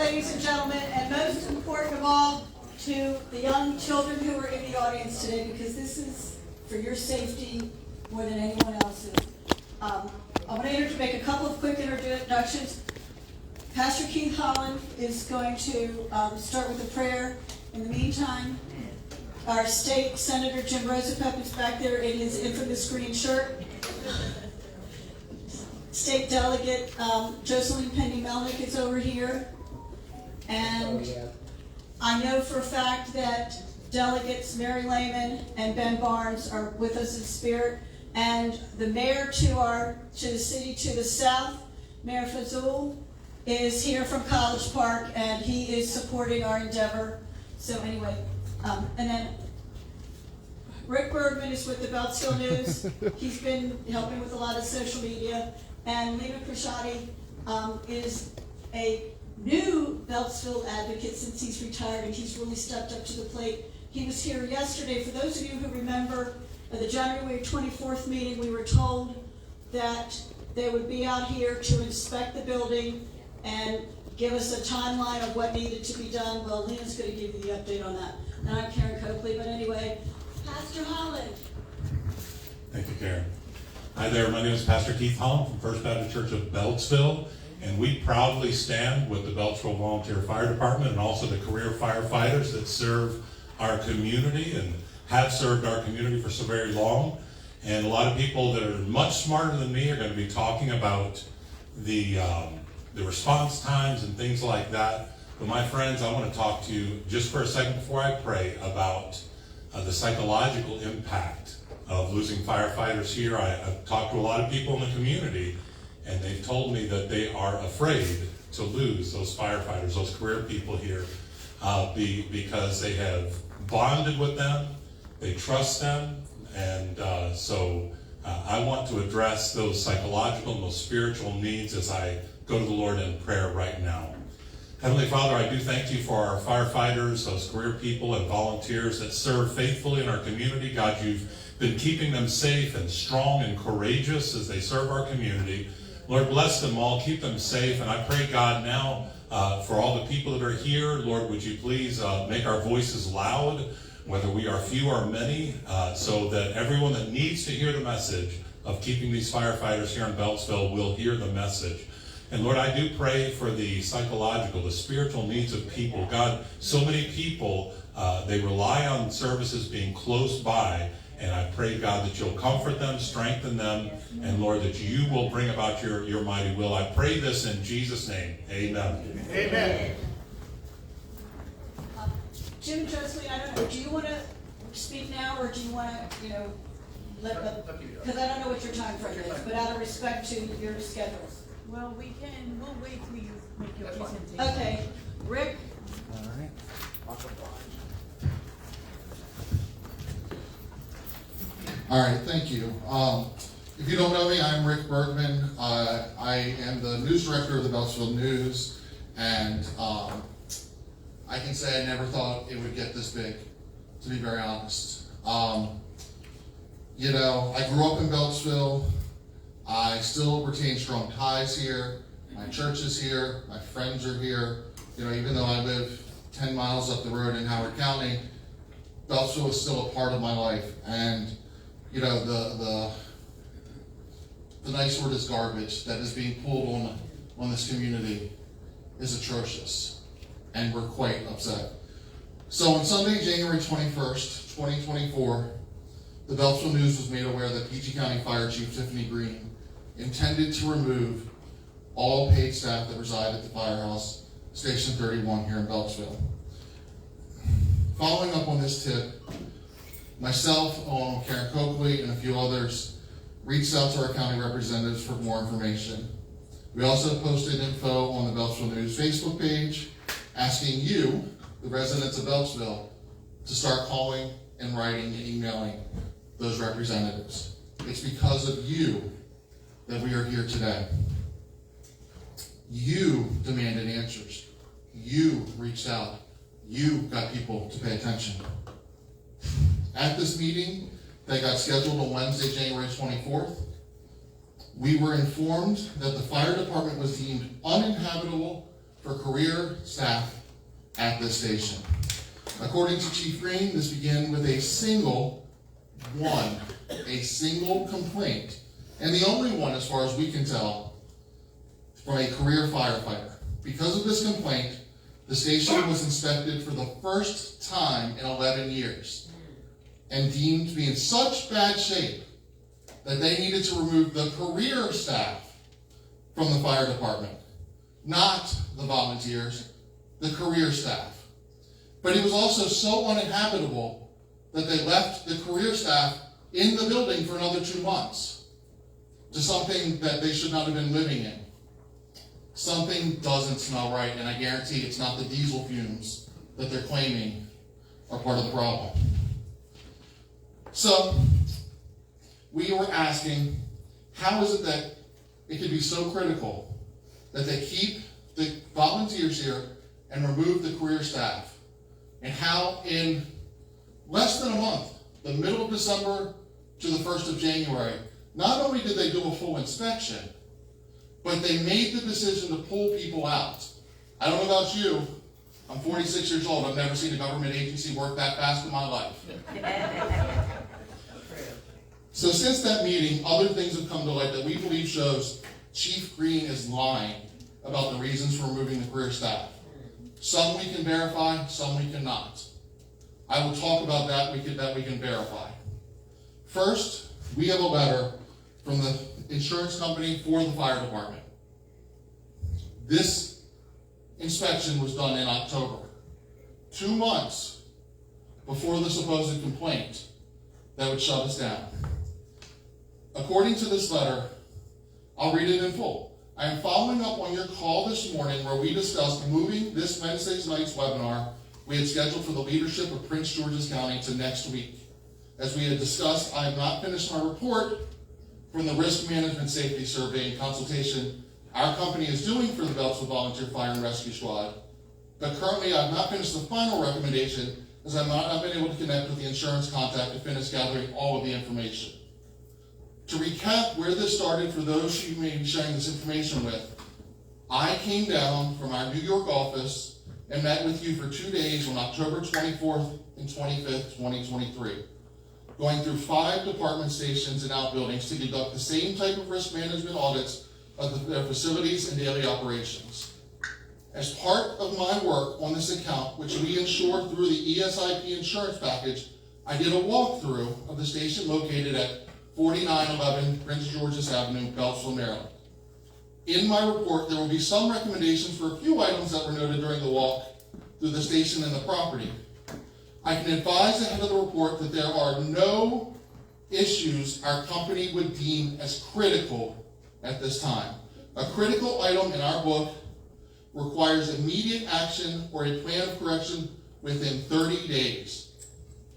ladies and gentlemen, and most important of all, to the young children who are in the audience today, because this is for your safety more than anyone else's. I want to make a couple of quick introductions. Pastor Keith Holland is going to start with a prayer. In the meantime, our state senator Jim Rosapep is back there in his infamous green shirt. State delegate Jocelyn Penny-Melnick is over here. And I know for a fact that delegates Mary Lehman and Ben Barnes are with us in spirit. And the mayor to the city to the south, Mayor Fazul, is here from College Park, and he is supporting our endeavor. So anyway, and then Rick Bergman is with the Beltsville News. He's been helping with a lot of social media. And Lena Prashadi is a new Beltsville advocate since he's retired, and he's really stepped up to the plate. He was here yesterday. For those of you who remember the January 24th meeting, we were told that they would be out here to inspect the building and give us a timeline of what needed to be done. Well, Lena's going to give you the update on that. And I'm Karen Coakley, but anyway, Pastor Holland. Thank you, Karen. Hi there, my name is Pastor Keith Holland from First Baptist Church of Beltsville, and we proudly stand with the Beltsville Volunteer Fire Department and also the career firefighters that serve our community and have served our community for so very long. And a lot of people that are much smarter than me are going to be talking about the response times and things like that. But my friends, I want to talk to you just for a second before I pray about the psychological impact of losing firefighters here. I've talked to a lot of people in the community, and they've told me that they are afraid to lose those firefighters, those career people here, because they have bonded with them, they trust them, and so I want to address those psychological and those spiritual needs as I go to the Lord in prayer right now. Heavenly Father, I do thank you for our firefighters, those career people and volunteers that serve faithfully in our community. God, you've been keeping them safe and strong and courageous as they serve our community. Lord, bless them all, keep them safe, and I pray, God, now for all the people that are here, Lord, would you please make our voices loud, whether we are few or many, so that everyone that needs to hear the message of keeping these firefighters here in Beltsville will hear the message. And Lord, I do pray for the psychological, the spiritual needs of people. God, so many people, they rely on services being close by, and I pray, God, that you'll comfort them, strengthen them, and Lord, that you will bring about your mighty will. I pray this in Jesus' name. Amen. Amen. Jim and Jocelyn, I don't know, do you want to speak now, or do you want to, let them, because I don't know what your time frame is, but out of respect to your schedules. Well, we'll wait till you make your presentation. Okay, Rick? All right. All right, thank you. If you don't know me, I'm Rick Bergman. I am the news director of the Beltsville News, and I can say I never thought it would get this big, to be very honest. I grew up in Beltsville. I still retain strong ties here. My church is here. My friends are here. Even though I live 10 miles up the road in Howard County, Beltsville is still a part of my life. And the nice word is garbage that is being pulled on this community is atrocious, and we're quite upset. So on Sunday, January 21st, 2024, the Beltsville News was made aware that PG County Fire Chief Tiffany Green intended to remove all paid staff that reside at the firehouse, Station 31 here in Beltsville. Following up on this tip, myself, along with Karen Coakley, and a few others, reached out to our county representatives for more information. We also posted info on the Beltsville News Facebook page, asking you, the residents of Beltsville, to start calling and writing and emailing those representatives. It's because of you that we are here today. You demanded answers. You reached out. You got people to pay attention. At this meeting that got scheduled on Wednesday, January 24th, we were informed that the fire department was deemed uninhabitable for career staff at this station. According to Chief Green, this began with a single complaint, and the only one, as far as we can tell, from a career firefighter. Because of this complaint, the station was inspected for the first time in 11 years and deemed to be in such bad shape that they needed to remove the career staff from the fire department, not the volunteers, the career staff. But it was also so uninhabitable that they left the career staff in the building for another 2 months to something that they should not have been living in. Something doesn't smell right, and I guarantee it's not the diesel fumes that they're claiming are part of the problem. So, we were asking, how is it that it could be so critical that they keep the volunteers here and remove the career staff? And how in less than a month, the middle of December to the 1st of January, not only did they do a full inspection, but they made the decision to pull people out. I don't know about you, I'm 46 years old, I've never seen a government agency work that fast in my life. So since that meeting, other things have come to light that we believe shows Chief Green is lying about the reasons for removing the career staff. Some we can verify, some we cannot. I will talk about that we can verify. First, we have a letter from the insurance company for the fire department. This inspection was done in October, 2 months before the supposed complaint that would shut us down. According to this letter, I'll read it in full. I am following up on your call this morning where we discussed moving this Wednesday night's webinar we had scheduled for the leadership of Prince George's County to next week. As we had discussed, I have not finished my report from the Risk Management Safety Survey and consultation our company is doing for the Beltsville Volunteer Fire and Rescue Squad, but currently I have not finished the final recommendation as I have not been able to connect with the insurance contact to finish gathering all of the information. To recap where this started for those you may be sharing this information with, I came down from our New York office and met with you for 2 days on October 24th and 25th, 2023, going through 5 department stations and outbuildings to conduct the same type of risk management audits of their facilities and daily operations. As part of my work on this account, which we insured through the ESIP insurance package, I did a walkthrough of the station located at 4911 Prince George's Avenue, Beltsville, Maryland. In my report, there will be some recommendations for a few items that were noted during the walk through the station and the property. I can advise ahead of the report that there are no issues our company would deem as critical at this time. A critical item in our book requires immediate action or a plan of correction within 30 days.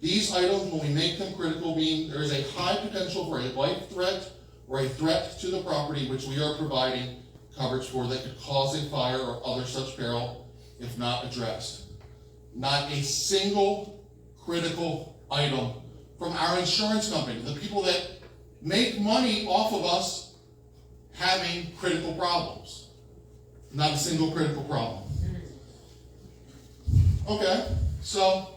These items, when we make them critical, mean there is a high potential for a life threat or a threat to the property which we are providing coverage for that could cause a fire or other such peril if not addressed. Not a single critical item from our insurance company, the people that make money off of us having critical problems. Not a single critical problem. Okay, so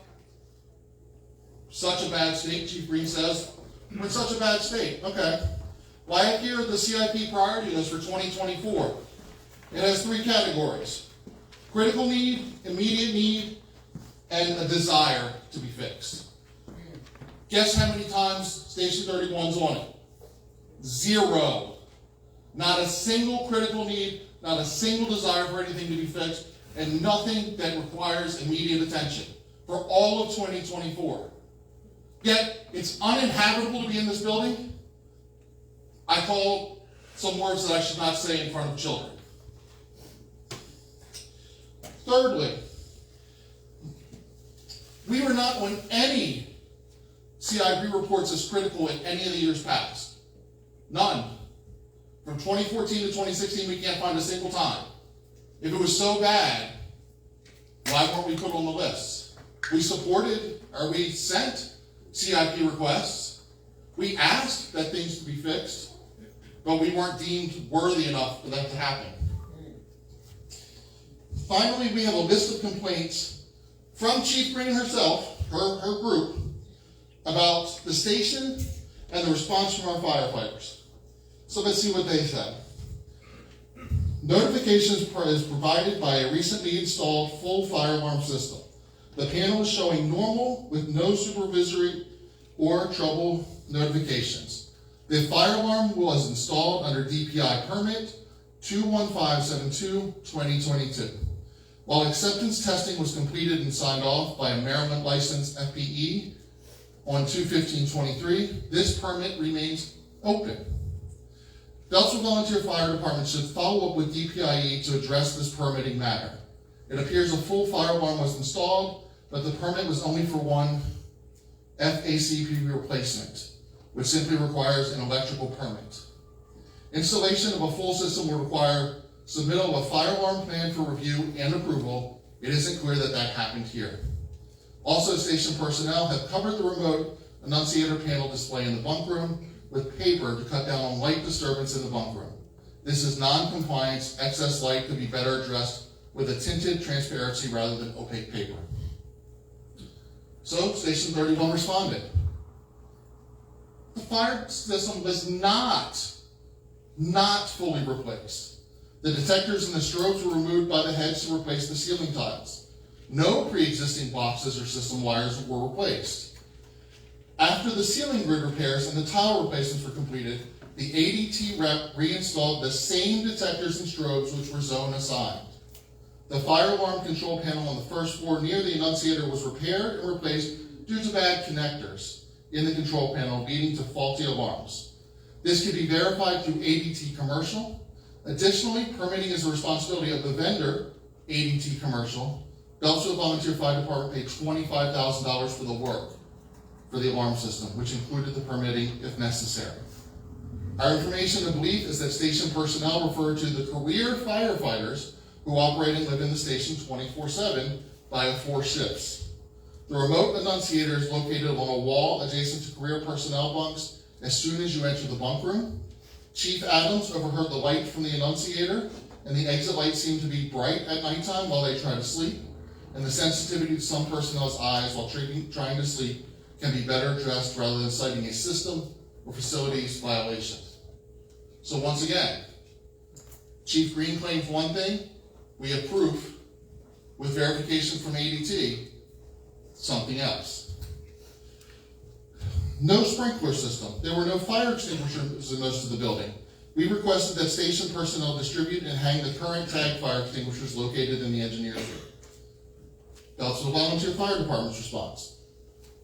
such a bad state, Chief Green says. We're in such a bad state. Okay. Well, I have here the CIP priority list for 2024. It has 3 categories: critical need, immediate need, and a desire to be fixed. Guess how many times Station 31's on it? 0. Not a single critical need, not a single desire for anything to be fixed, and nothing that requires immediate attention for all of 2024. Yet, it's uninhabitable to be in this building. I call some words that I should not say in front of children. Thirdly, we were not on any CIP reports as critical in any of the years past. None. From 2014 to 2016, we can't find a single time. If it was so bad, why weren't we put on the list? We supported, or we sent CIP requests. We asked that things to be fixed, but we weren't deemed worthy enough for that to happen. Finally, we have a list of complaints from Chief Green herself, her group, about the station and the response from our firefighters. So let's see what they said. Notifications is provided by a recently installed full fire alarm system. The panel is showing normal with no supervisory or trouble notifications. The fire alarm was installed under DPI permit 21572-2022. While acceptance testing was completed and signed off by a Maryland licensed FPE on 2/15/23, this permit remains open. Beltsville Volunteer Fire Department should follow up with DPIE to address this permitting matter. It appears a full fire alarm was installed, but the permit was only for one FACP replacement, which simply requires an electrical permit. Installation of a full system will require submittal of a fire alarm plan for review and approval. It isn't clear that that happened here. Also, station personnel have covered the remote annunciator panel display in the bunk room with paper to cut down on light disturbance in the bunk room. This is non-compliance. Excess light could be better addressed with a tinted transparency rather than opaque paper. So, Station 31 responded. The fire system was not fully replaced. The detectors and the strobes were removed by the heads to replace the ceiling tiles. No pre-existing boxes or system wires were replaced. After the ceiling grid repairs and the tile replacements were completed, the ADT rep reinstalled the same detectors and strobes which were zone assigned. The fire alarm control panel on the first floor near the annunciator was repaired and replaced due to bad connectors in the control panel leading to faulty alarms. This can be verified through ADT Commercial. Additionally, permitting is the responsibility of the vendor, ADT Commercial. Beltsville Volunteer Fire Department paid $25,000 for the work for the alarm system, which included the permitting if necessary. Our information and belief is that station personnel refer to the career firefighters who operate and live in the station 24/7 via 4 shifts. The remote annunciator is located on a wall adjacent to career personnel bunks as soon as you enter the bunk room. Chief Adams overheard the light from the annunciator, and the exit lights seem to be bright at nighttime while they try to sleep, and the sensitivity to some personnel's eyes while trying to sleep can be better addressed rather than citing a system or facilities violation. So once again, Chief Green claims one thing, we have proof with verification from ADT, something else. No sprinkler system. There were no fire extinguishers in most of the building. We requested that station personnel distribute and hang the current tag fire extinguishers located in the engineer's room. Beltsville Volunteer Fire Department's response.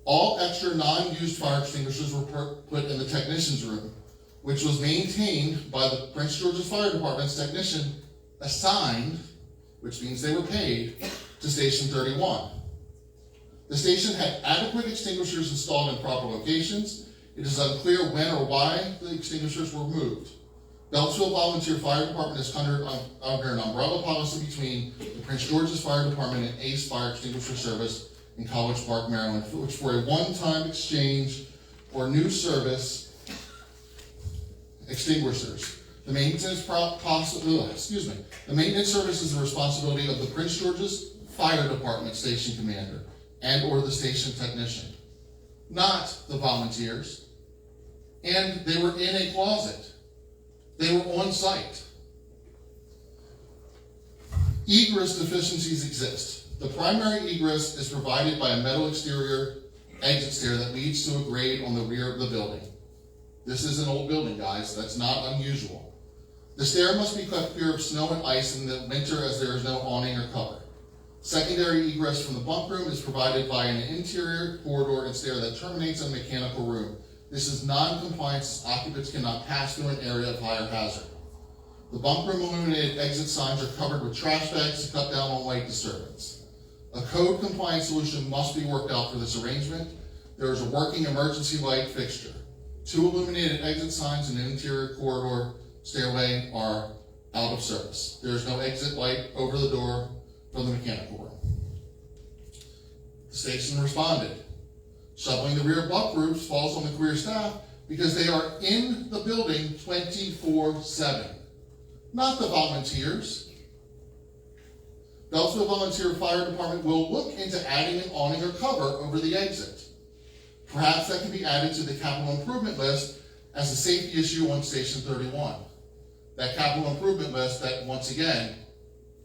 All extra non-used fire extinguishers were put in the technician's room, which was maintained by the Prince George's Fire Department's technician assigned, which means they were paid, to Station 31. The station had adequate extinguishers installed in proper locations. It is unclear when or why the extinguishers were moved. Beltsville Volunteer Fire Department is under an umbrella policy between the Prince George's Fire Department and Ace Fire Extinguisher Service in College Park, Maryland, which for a one-time exchange or new service extinguishers. The maintenance The maintenance service is the responsibility of the Prince George's Fire Department station commander and or the station technician, not the volunteers. And they were in a closet. They were on site. Egress deficiencies exist. The primary egress is provided by a metal exterior exit stair that leads to a grade on the rear of the building. This is an old building, guys. That's not unusual. The stair must be kept clear of snow and ice in the winter as there is no awning or cover. Secondary egress from the bunk room is provided by an interior corridor and stair that terminates in a mechanical room. This is non-compliance as occupants cannot pass through an area of higher hazard. The bunk room illuminated exit signs are covered with trash bags to cut down on light disturbance. A code compliance solution must be worked out for this arrangement. There is a working emergency light fixture. 2 illuminated exit signs in the interior corridor stairway are out of service. There is no exit light over the door from the mechanical room. The station responded. Shoveling the rear bunk roofs falls on the career staff because they are in the building 24/7, not the volunteers. Beltsville Volunteer Fire Department will look into adding an awning or cover over the exit. Perhaps that can be added to the capital improvement list as a safety issue on Station 31. That capital improvement list that, once again,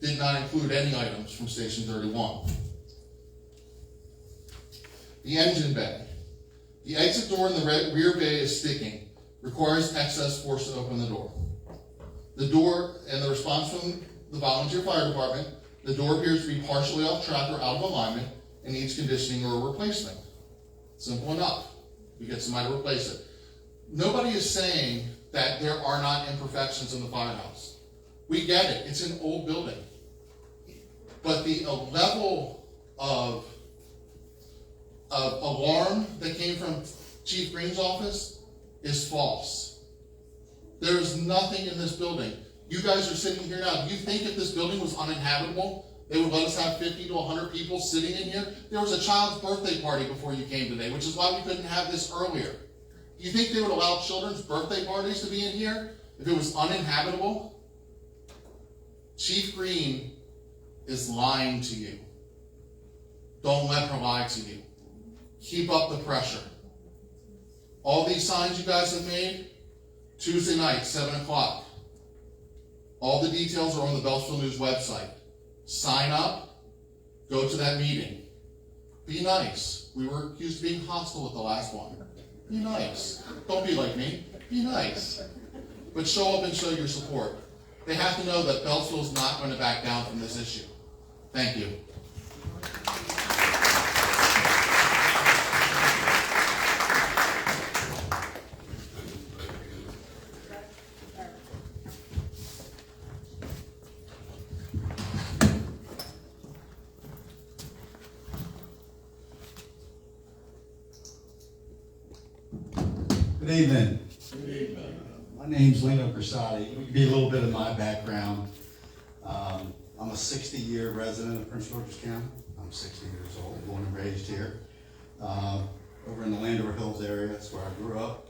did not include any items from Station 31. The engine bay. The exit door in the rear bay is sticking. Requires excess force to open the door. The door, and the response from the volunteer fire department, the door appears to be partially off track or out of alignment and needs conditioning or replacement. Simple enough. We get somebody to replace it. Nobody is saying that there are not imperfections in the firehouse. We get it. It's an old building. But the level of alarm that came from Chief Green's office is false. There is nothing in this building. You guys are sitting here now. Do you think if this building was uninhabitable, they would let us have 50 to 100 people sitting in here? There was a child's birthday party before you came today, which is why we couldn't have this earlier. Do you think they would allow children's birthday parties to be in here if it was uninhabitable? Chief Green is lying to you. Don't let her lie to you. Keep up the pressure. All these signs you guys have made, Tuesday night, 7 o'clock. All the details are on the Beltsville News website. Sign up, go to that meeting. Be nice. We were accused of being hostile at the last one. Be nice. Don't be like me. Be nice. But show up and show your support. They have to know that Beltsville is not going to back down from this issue. Thank you. Good evening. Good evening. My name's Lino Corsati. I'll give you a little bit of my background. I'm a 60-year resident of Prince George's County. I'm 60 years old, born and raised here. Over in the Landover Hills area, that's where I grew up.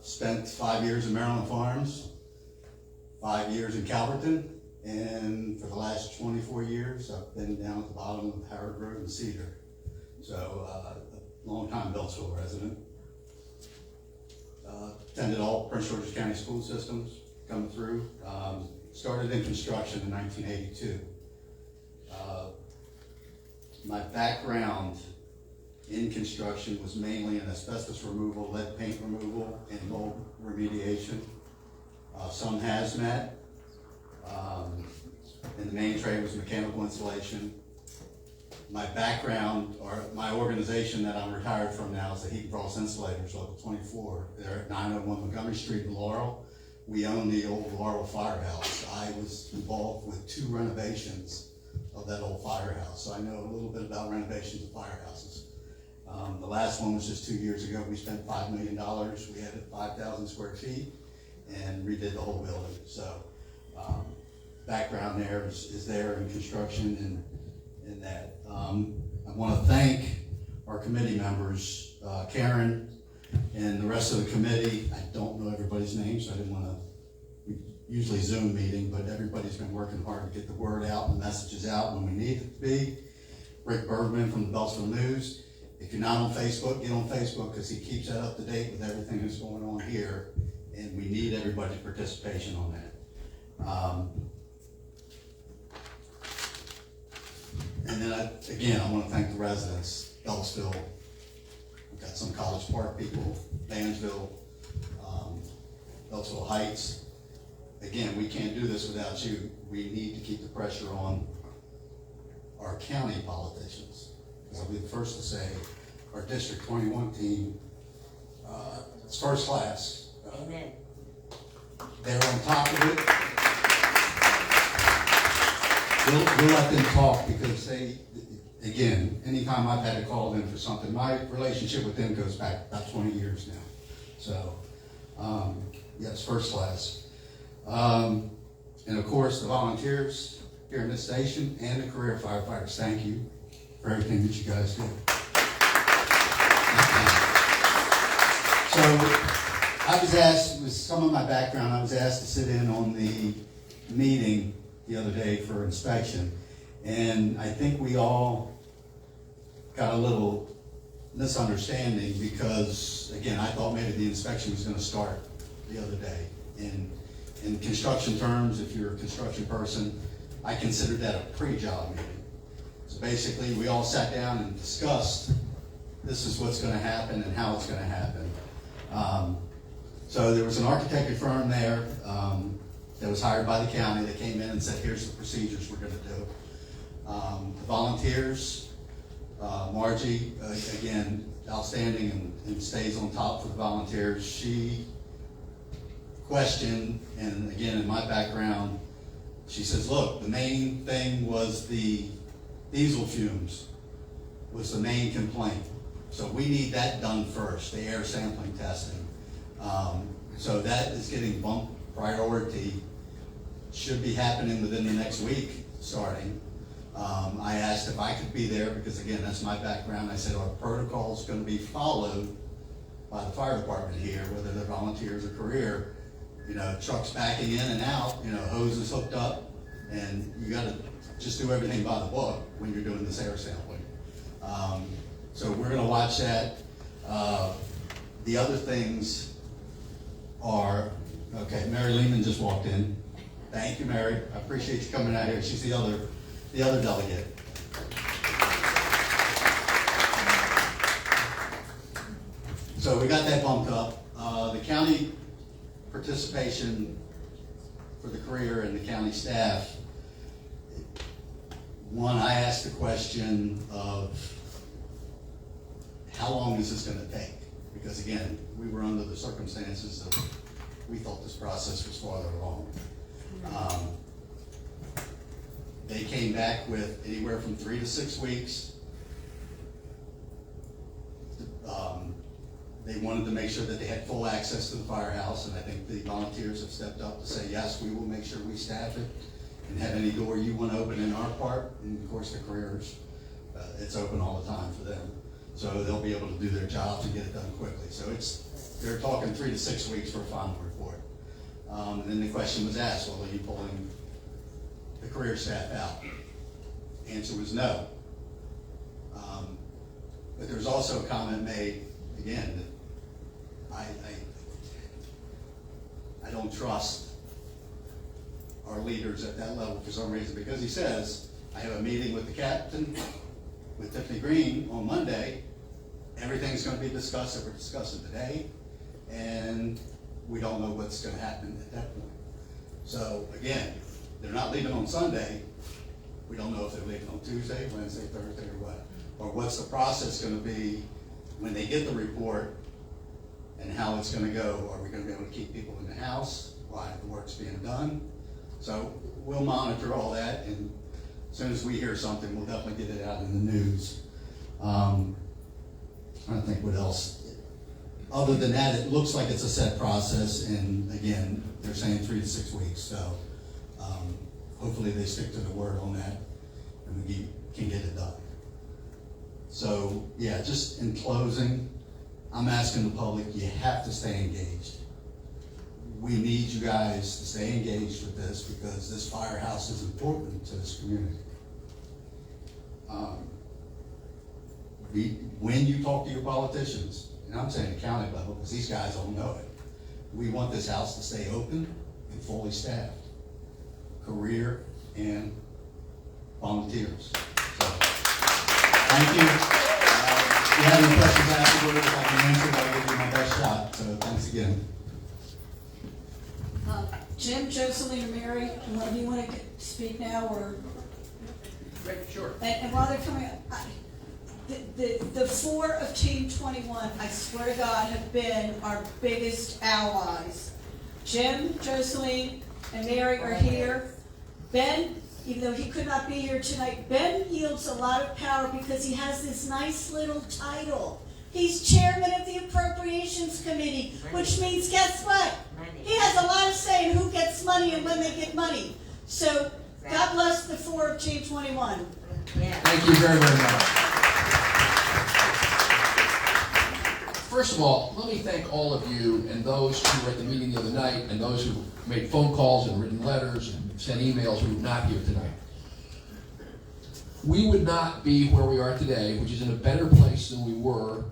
Spent 5 years in Maryland Farms, 5 years in Calverton, and for the last 24 years, I've been down at the bottom of Howard Road and Cedar. So, a long-time Beltsville resident. Attended all Prince George's County school systems coming through. Started in construction in 1982. My background in construction was mainly in asbestos removal, lead paint removal, and mold remediation. Some hazmat. And the main trade was mechanical installation. My background, or my organization that I'm retired from now, is the Heat and Frost Insulators, Local 24. They're at 901 Montgomery Street in Laurel. We own the old Laurel firehouse. I was involved with 2 renovations of that old firehouse, so I know a little bit about renovations of firehouses. The last one was just 2 years ago. We spent $5 million. We added 5,000 square feet and redid the whole building. So background there is there in construction and that. I want to thank our committee members, Karen and the rest of the committee. I don't know everybody's names, so I didn't want to, usually Zoom meeting, but everybody's been working hard to get the word out and the messages out when we need it to be. Rick Bergman from the Beltsville News. If you're not on Facebook, get on Facebook because he keeps that up to date with everything that's going on here, and we need everybody's participation on that. And then I want to thank the residents, Beltsville. We've got some College Park people, Vansville, Beltsville Heights. Again, we can't do this without you. We need to keep the pressure on our county politicians. Because I'll be the first to say, our District 21 team is first class. Amen. They're on top of it. We'll let them talk because they, again, anytime I've had to call them for something, my relationship with them goes back about 20 years now. So, yes, first class. And of course, the volunteers here in this station and the career firefighters, thank you for everything that you guys do. So, I was asked, with some of my background, I was asked to sit in on the meeting the other day for inspection. And I think we all got a little misunderstanding because, again, I thought maybe the inspection was gonna start the other day. In construction terms, if you're a construction person, I consider that a pre-job meeting. So basically, we all sat down and discussed, this is what's gonna happen and how it's gonna happen. So there was an architecture firm there that was hired by the county that came in and said, here's the procedures we're gonna do. The volunteers, Margie, again, outstanding and stays on top for the volunteers. She questioned, and again, in my background, she says, look, the main thing was the diesel fumes was the main complaint. So we need that done first, the air sampling testing. So that is getting bumped priority, should be happening within the next week starting. I asked if I could be there because, again, that's my background. I said our protocol is going to be followed by the fire department here, whether they're volunteers or career. You know, trucks backing in and out, you know, hoses hooked up, and you got to just do everything by the book when you're doing this air sampling. So we're going to watch that. The other things are, okay, Mary Lehman just walked in. Thank you, Mary. I appreciate you coming out here. She's the other delegate. So we got that bumped up. The county participation for the career and the county staff. One, I asked the question of how long is this going to take? Because again, we were under the circumstances that we thought this process was farther along. They came back with anywhere from 3 to 6 weeks. They wanted to make sure that they had full access to the firehouse, and I think the volunteers have stepped up to say, yes, we will make sure we staff it and have any door you want to open in our part. And of course, the careers, it's open all the time for them. So they'll be able to do their jobs and get it done quickly. So they're talking 3 to 6 weeks for a final report. And then the question was asked, well, are you pulling the career staff out? Answer was no. But there was also a comment made, again, that I don't trust our leaders at that level for some reason, because he says, I have a meeting with the captain, with Tiffany Green on Monday, everything's gonna be discussed that we're discussing today, and we don't know what's gonna happen at that point. So again, they're not leaving on Sunday. We don't know if they're leaving on Tuesday, Wednesday, Thursday, or what. Or what's the process gonna be when they get the report and how it's gonna go. Are we gonna be able to keep people in the house while the work's being done? So we'll monitor all that, and as soon as we hear something, we'll definitely get it out in the news. I don't think what else. Other than that, it looks like it's a set process, and again, they're saying 3 to 6 weeks, so hopefully they stick to the word on that, and we can get it done. So yeah, just in closing, I'm asking the public, you have to stay engaged. We need you guys to stay engaged with this, because this firehouse is important to this community. When you talk to your politicians, and I'm saying the county level, because these guys don't know it, we want this house to stay open and fully staffed, career and volunteers. So, thank you. If you have any questions afterwards, if I can answer, I'll give you my best shot. So thanks again. Jim, Joseline, or Mary, do you want to speak now, or? Right, sure. And while they're coming up, the 4 of Team 21, I swear to God, have been our biggest allies. Jim, Joseline, and Mary are here. Ben, even though he could not be here tonight, Ben yields a lot of power because he has this nice little title. He's chairman of the Appropriations Committee, which means, guess what? He has a lot of say in who gets money and when they get money. So, God bless the 4 of Team 21. Yeah. Thank you very, very much. First of all, let me thank all of you and those who were at the meeting the other night and those who made phone calls and written letters and sent emails who were not here tonight. We would not be where we are today, which is in a better place than we were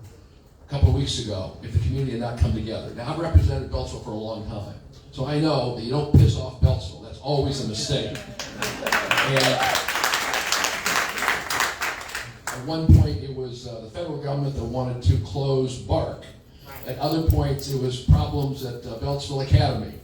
a couple of weeks ago, if the community had not come together. Now, I've represented Beltsville for a long time, so I know that you don't piss off Beltsville. That's always a mistake. And at one point, it was the federal government that wanted to close BARC. At other points, it was problems at Beltsville Academy.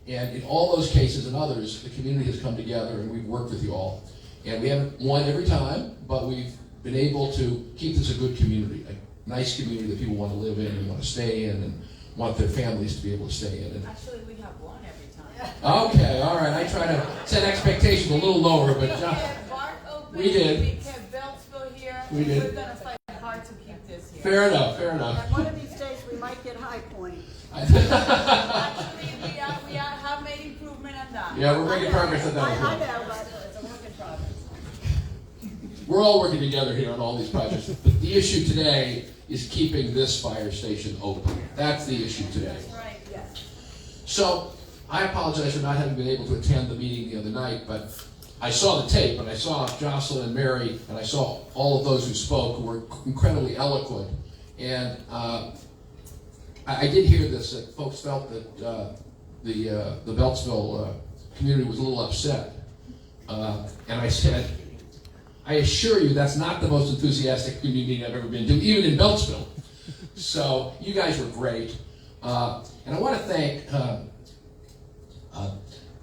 And in all those cases and others, the community has come together and we've worked with you all. And we haven't won every time, but we've been able to keep this a good community, a nice community that people want to live in and want to stay in and want their families to be able to stay in. And Actually, we have won every time. okay, all right. I try to set expectations a little lower, but We kept BARC open. we did. We kept Beltsville here. We did. We're going to fight hard to keep this here. fair enough, fair enough. And one of these days, we might get High Point. Actually, we have made improvement on that. Yeah, we're making progress on that as well. I know, but It's a work in progress. We're all working together here on all these projects, but the issue today is keeping this fire station open. That's the issue today. Right. yes. So, I apologize for not having been able to attend the meeting the other night, but I saw the tape, and I saw Jocelyn and Mary, and I saw all of those who spoke, who were incredibly eloquent. And I did hear this, that folks felt that the Beltsville community was a little upset. And I said, I assure you that's not the most enthusiastic community meeting I've ever been to, even in Beltsville. So you guys were great. And I want to thank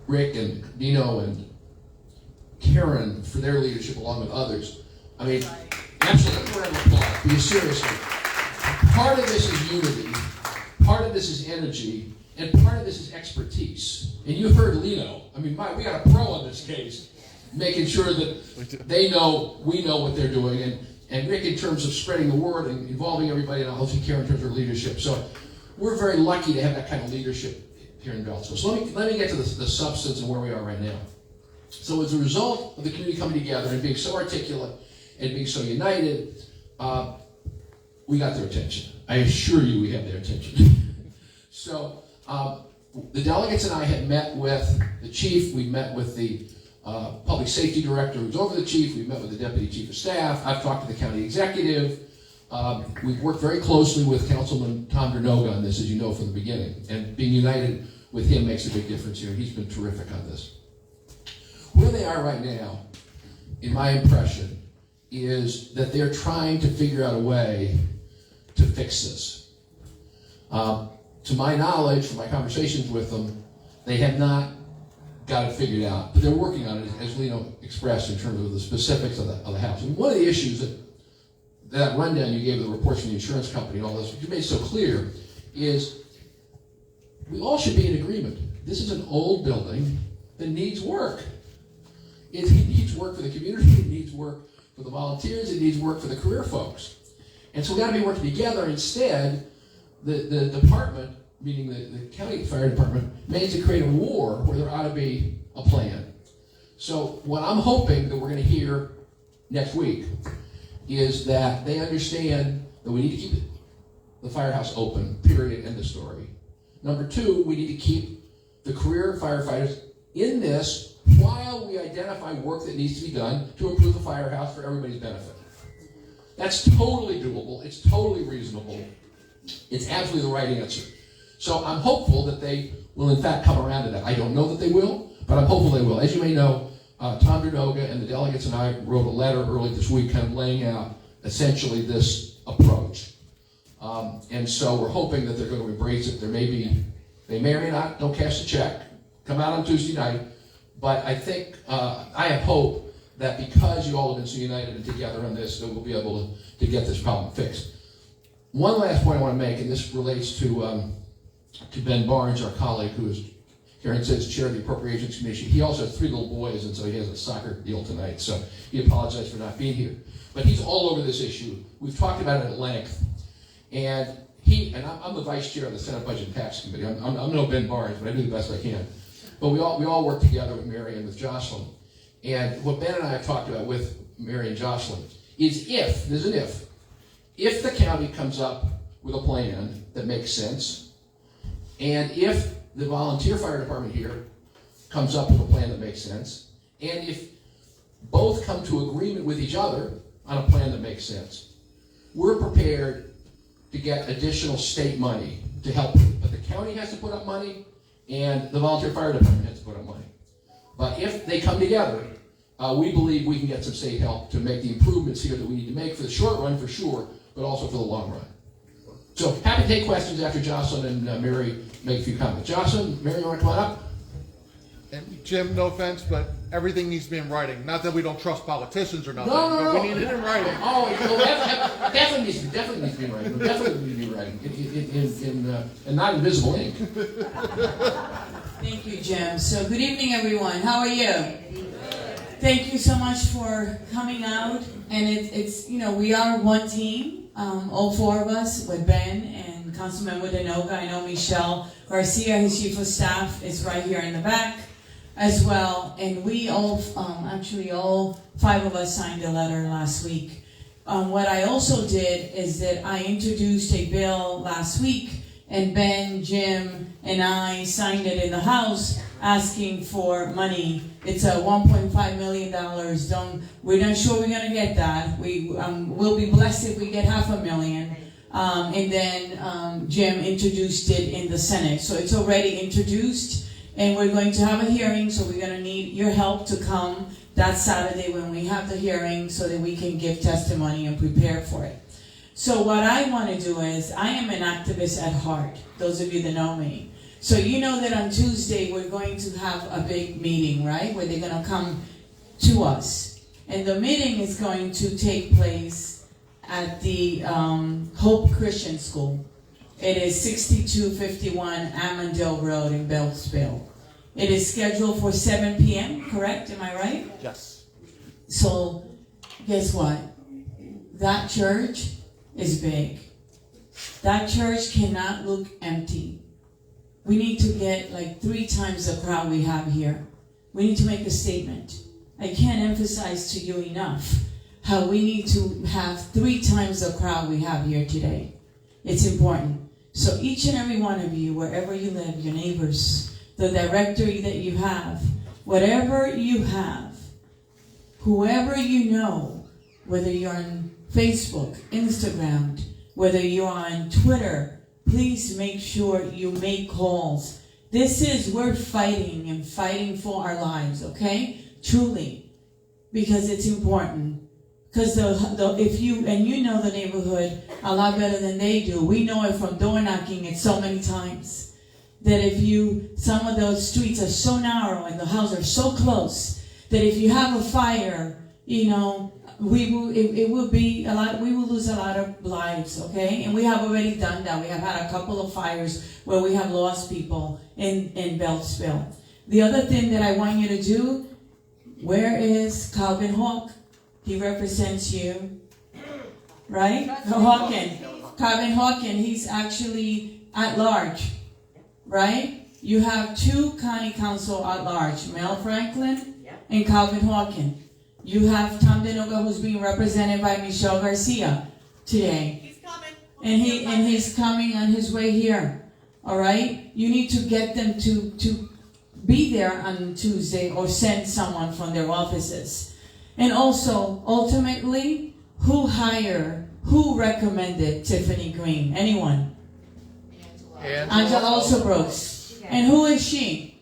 Rick and Dino and Karen for their leadership along with others. I mean, absolutely, round of applause, because seriously, part of this is unity, part of this is energy, and part of this is expertise. And you heard Lino. I mean, we got a pro on this case, making sure that they know, we know what they're doing, and Rick in terms of spreading the word and involving everybody, and obviously Karen in terms of leadership. So we're very lucky to have that kind of leadership here in Beltsville. So let me get to the substance and where we are right now. So as a result of the community coming together and being so articulate and being so united, we got their attention. I assure you we have their attention. So the delegates and I had met with the chief, we met with the public safety director who's over the chief, we met with the deputy chief of staff, I've talked to the county executive. We've worked very closely with Councilman Tom Dernoga on this, as you know, from the beginning. And being united with him makes a big difference here. He's been terrific on this. Where they are right now, in my impression, is that they're trying to figure out a way to fix this. To my knowledge, from my conversations with them, they have not got it figured out, but they're working on it, as Lino expressed, in terms of the specifics of the house. And one of the issues that rundown you gave of the reports from the insurance company and all this, which you made so clear, is we all should be in agreement. This is an old building that needs work. It needs work for the community, it needs work for the volunteers, it needs work for the career folks. And so we've got to be working together. Instead, the department, meaning the county fire department, managed to create a war where there ought to be a plan. So what I'm hoping that we're going to hear next week is that they understand that we need to keep the firehouse open, period, end of story. Number two, we need to keep the career firefighters in this while we identify work that needs to be done to improve the firehouse for everybody's benefit. That's totally doable. It's totally reasonable. It's absolutely the right answer. So I'm hopeful that they will in fact come around to that. I don't know that they will, but I'm hopeful they will. As you may know, Tom Dernoga and the delegates and I wrote a letter early this week kind of laying out essentially this approach. And so we're hoping that they're going to embrace it. They may or may not, don't cash the check, come out on Tuesday night. But I think, I have hope that because you all have been so united and together on this, that we'll be able to get this problem fixed. One last point I want to make, and this relates to Ben Barnes, our colleague, who is, Karen says, chair of the Appropriations Commission. He also has 3 little boys, and so he has a soccer deal tonight, so he apologized for not being here. But he's all over this issue. We've talked about it at length. And I'm the vice chair of the Senate Budget and Tax Committee. I'm no Ben Barnes, but I do the best I can. But we all work together with Mary and with Jocelyn. And what Ben and I have talked about with Mary and Jocelyn is if the county comes up with a plan that makes sense. And if the volunteer fire department here comes up with a plan that makes sense, and if both come to agreement with each other on a plan that makes sense, we're prepared to get additional state money to help. But the county has to put up money, and the volunteer fire department has to put up money. But if they come together, we believe we can get some state help to make the improvements here that we need to make for the short run, for sure, but also for the long run. So happy to take questions after Jocelyn and Mary make a few comments. Jocelyn, Mary, you want to come on up? And Jim, no offense, but everything needs to be in writing. Not that we don't trust politicians or nothing, No, but we need it in writing. Oh, definitely needs to be in writing. Definitely needs to be in writing. And not in visible ink. Thank you, Jim. So good evening, everyone. How are you? Thank you so much for coming out. And it's we are one team, all four of us, with Ben and Councilman Wadenoga. I know Michelle Garcia, his chief of staff, is right here in the back as well. And we all, all five of us signed a letter last week. What I also did is that I introduced a bill last week, and Ben, Jim, and I signed it in the House asking for money. It's a $1.5 million. We're not sure we're going to get that. We'll be blessed if we get $500,000. And then Jim introduced it in the Senate. So it's already introduced, and we're going to have a hearing, so we're going to need your help to come that Saturday when we have the hearing so that we can give testimony and prepare for it. So what I want to do is, I am an activist at heart, those of you that know me. So you know that on Tuesday we're going to have a big meeting, right? Where they're going to come to us. And the meeting is going to take place at the Hope Christian School. It is 6251 Amondale Road in Beltsville. It is scheduled for 7 p.m., correct? Am I right? Yes. So, guess what? That church is big. That church cannot look empty. We need to get like 3 times the crowd we have here. We need to make a statement. I can't emphasize to you enough how we need to have 3 times the crowd we have here today. It's important. So each and every one of you, wherever you live, your neighbors, the directory that you have, whatever you have, whoever you know, whether you're on Facebook, Instagram, whether you're on Twitter, please make sure you make calls. We're fighting and fighting for our lives, okay? Truly. Because it's important. Because if you know the neighborhood a lot better than they do. We know it from door knocking it so many times. That some of those streets are so narrow and the houses are so close that if you have a fire, we will lose a lot of lives, okay? And we have already done that. We have had a couple of fires where we have lost people in Beltsville. The other thing that I want you to do, where is Calvin Hawk? He represents you, right? Calvin Hawken, he's actually at large, right? You have 2 county council at large, Mel Franklin and Calvin Hawken. You have Tom Denoga, who's being represented by Michelle Garcia today. He's coming. And he's coming on his way here. All right? You need to get them to be there on Tuesday or send someone from their offices. And also, ultimately, who recommended Tiffany Green? Anyone? Angela also Brooks. And who is she?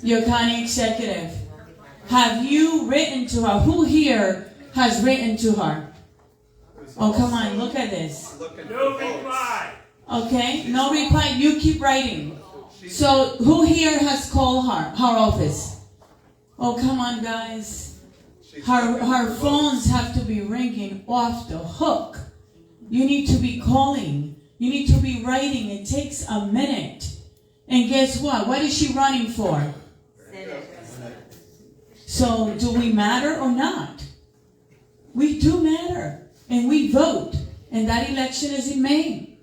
Your county executive. Have you written to her? Who here has written to her? Oh, come on, look at this. No reply. Okay, no reply. You keep writing. So, who here has called her office? Oh, come on, guys. Her phones have to be ringing off the hook. You need to be calling. You need to be writing. It takes a minute. And guess what? What is she running for? So, do we matter or not? We do matter. And we vote. And that election is in May.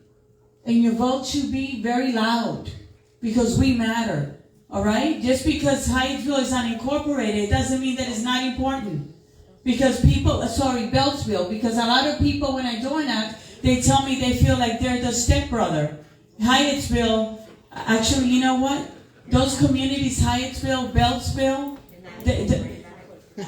And your vote should be very loud. Because we matter. Alright? Just because Hyattville is unincorporated, it doesn't mean that it's not important. Because Beltsville, because a lot of people, when I door knock, they tell me they feel like they're the stepbrother. Hyattsville, actually, you know what? Those communities, Hyattsville, Beltsville,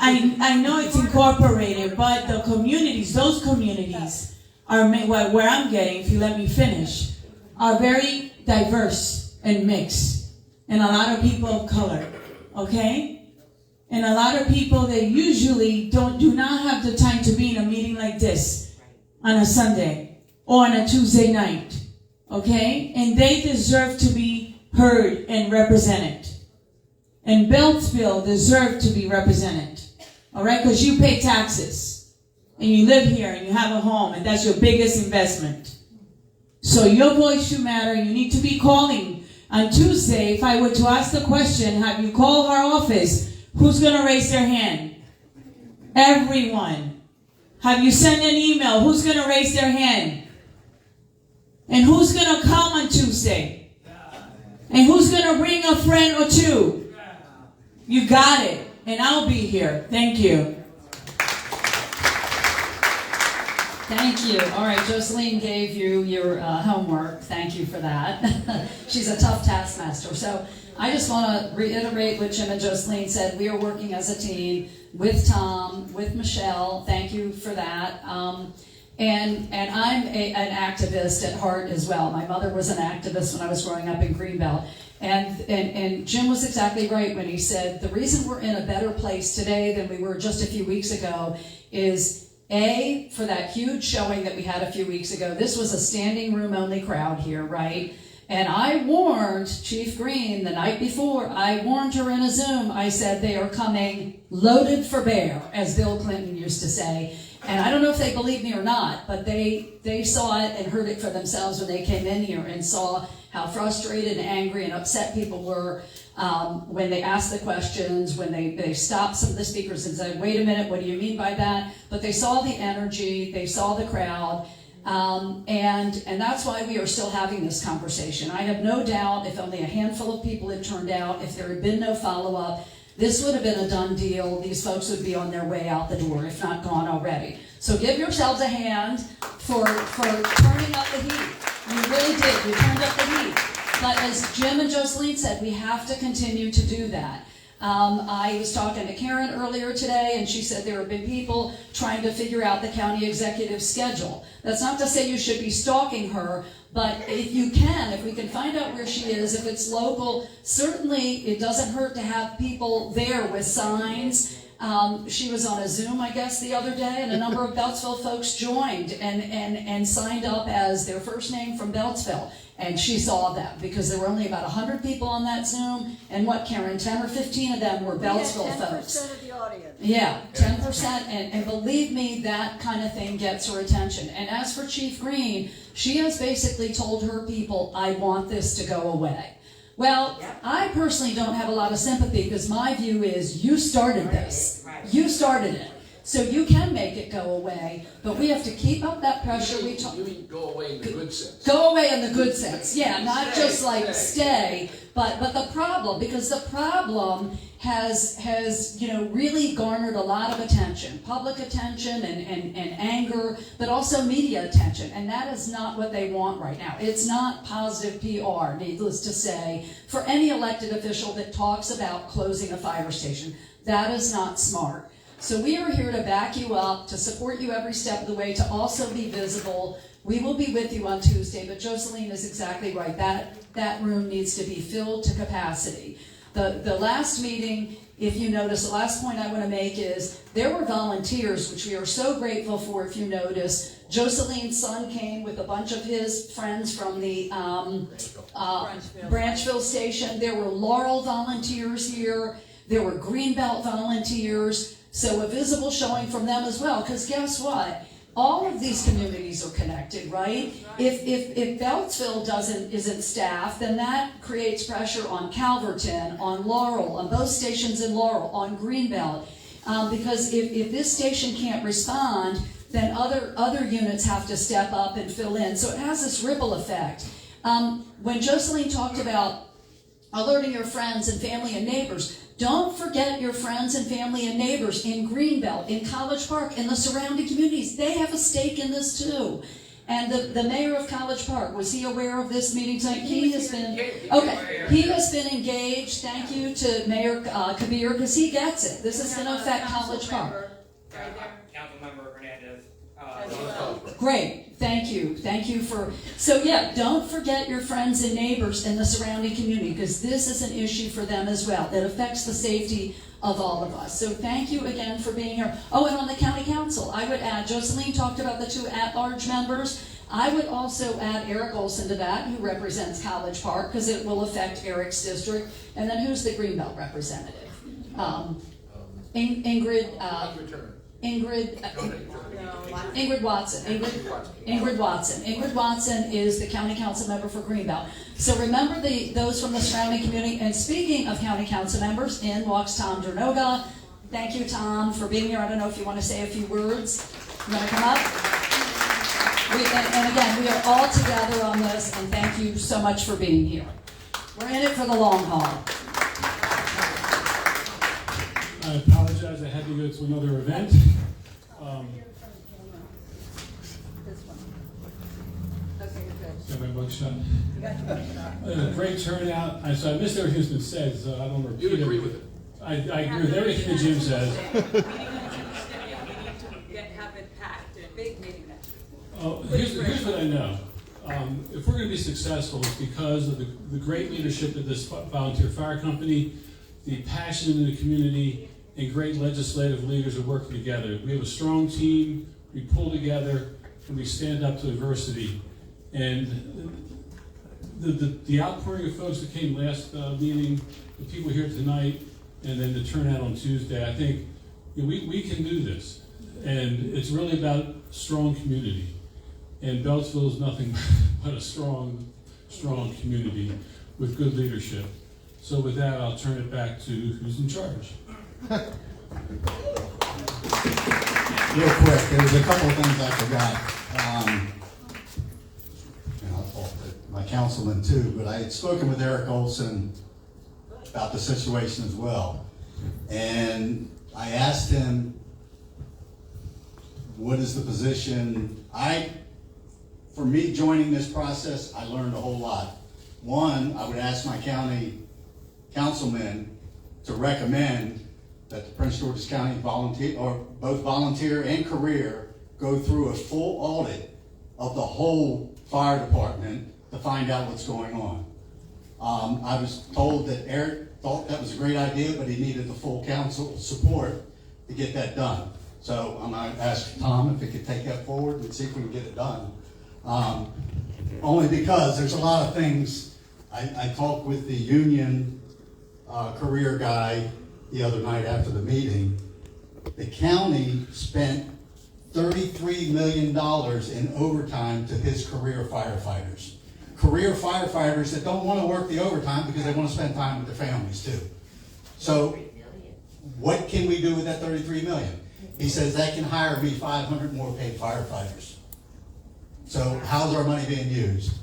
I know it's incorporated, but the communities, those communities are, where I'm getting, if you let me finish, are very diverse and mixed. And a lot of people of color, okay? And a lot of people that usually do not have the time to be in a meeting like this on a Sunday or on a Tuesday night, okay? And they deserve to be heard and represented. And Beltsville deserve to be represented, all right? Because you pay taxes, and you live here, and you have a home, and that's your biggest investment. So your voice should matter. You need to be calling. On Tuesday, if I were to ask the question, have you called our office? Who's going to raise their hand? Everyone. Have you sent an email? Who's going to raise their hand? And who's going to come on Tuesday? And who's going to bring a friend or two? You got it. And I'll be here. Thank you. Thank you. All right, Jocelyn gave you your homework. Thank you for that. She's a tough taskmaster. So I just want to reiterate what Jim and Jocelyn said. We are working as a team with Tom, with Michelle. Thank you for that. And I'm an activist at heart as well. My mother was an activist when I was growing up in Greenbelt. And Jim was exactly right when he said the reason we're in a better place today than we were just a few weeks ago is A, for that huge showing that we had a few weeks ago. This was a standing room only crowd here, right? And I warned Chief Green the night before. I warned her in a Zoom. I said they are coming loaded for bear, as Bill Clinton used to say. And I don't know if they believe me or not, but they saw it and heard it for themselves when they came in here and saw how frustrated and angry and upset people were when they asked the questions, when they stopped some of the speakers and said, wait a minute, what do you mean by that? But they saw the energy, they saw the crowd, and that's why we are still having this conversation. I have no doubt if only a handful of people had turned out, if there had been no follow-up, this would have been a done deal. These folks would be on their way out the door, if not gone already. So give yourselves a hand for turning up the heat. You really did. You turned up the heat. But as Jim and Jocelyn said, we have to continue to do that. I was talking to Karen earlier today, and she said there have been people trying to figure out the county executive's schedule. That's not to say you should be stalking her, but if you can, if we can find out where she is, if it's local, certainly it doesn't hurt to have people there with signs. She was on a Zoom, I guess, the other day, and a number of Beltsville folks joined and signed up as their first name from Beltsville. And she saw that because there were only about 100 people on that Zoom, and what, Karen, 10 or 15 of them were Beltsville folks. 10% of the audience. Yeah, 10%, and believe me, that kind of thing gets her attention. And as for Chief Green, she has basically told her people, I want this to go away. Well, I personally don't have a lot of sympathy because my view is you started this. You started it. So you can make it go away, but we have to keep up that pressure. You mean go away in the good sense? Go away in the good sense, yeah, not just like stay, but the problem, because the problem has really garnered a lot of attention, public attention and anger, but also media attention, and that is not what they want right now. It's not positive PR, needless to say, for any elected official that talks about closing a fire station. That is not smart. So we are here to back you up, to support you every step of the way, to also be visible. We will be with you on Tuesday, but Jocelyn is exactly right. That room needs to be filled to capacity. The last meeting, if you notice, the last point I want to make is there were volunteers, which we are so grateful for, if you notice. Jocelyn's son came with a bunch of his friends from the Branchville station. There were Laurel volunteers here. There were Greenbelt volunteers. So a visible showing from them as well, because guess what? All of these communities are connected, right? If Beltsville isn't staffed, then that creates pressure on Calverton, on Laurel, on both stations in Laurel, on Greenbelt, because if this station can't respond, then other units have to step up and fill in. So it has this ripple effect. When Jocelyn talked about alerting your friends and family and neighbors, don't forget your friends and family and neighbors in Greenbelt, in College Park, in the surrounding communities. They have a stake in this too. And the mayor of College Park, was he aware of this meeting tonight? He has been, okay, he has been engaged. Thank you to Mayor Kabir, because he gets it. This is going to affect College Park. Councilmember Hernandez. Great, thank you. Thank you for, so yeah, don't forget your friends and neighbors in the surrounding community, because this is an issue for them as well. It affects the safety of all of us. So thank you again for being here. Oh, and on the county council, I would add, Jocelyn talked about the 2 at-large members. I would also add Eric Olson to that, who represents College Park, because it will affect Eric's district. And then who's the Greenbelt representative? Ingrid Watson. Ingrid Watson is the county council member for Greenbelt. So remember those from the surrounding community. And speaking of county council members, in walks Tom Dernoga. Thank you, Tom, for being here. I don't know if you want to say a few words. You want to come up? And again, we are all together on this, and thank you so much for being here. We're in it for the long haul. I apologize, I had to go to another event. Got my mugshot. Great turnout. So I missed everything that's been said, so I don't repeat it. You agree with it? I agree with everything that Jim says. Have it packed, a big meeting next week. Here's what I know. If we're going to be successful, it's because of the great leadership of this volunteer fire company, the passion in the community, and great legislative leaders are working together. We have a strong team, we pull together, and we stand up to adversity. And the outpouring of folks that came last meeting, the people here tonight, and then the turnout on Tuesday, I think we can do this. And it's really about strong community. And Beltsville is nothing but a strong community with good leadership. So with that, I'll turn it back to who's in charge. Real quick, there's a couple of things I forgot. I'll talk to my councilman too, but I had spoken with Eric Olson about the situation as well. And I asked him, what is the position? For me joining this process, I learned a whole lot. One, I would ask my county councilmen to recommend that the Prince George's County volunteer, or both volunteer and career, go through a full audit of the whole fire department to find out what's going on. I was told that Eric thought that was a great idea, but he needed the full council support to get that done. So I'm going to ask Tom if he could take that forward and see if we can get it done. Only because there's a lot of things. I talked with the union career guy the other night after the meeting. The county spent $33 million in overtime to his career firefighters. Career firefighters that don't want to work the overtime because they want to spend time with their families too. So what can we do with that $33 million? He says that can hire me 500 more paid firefighters. So how's our money being used?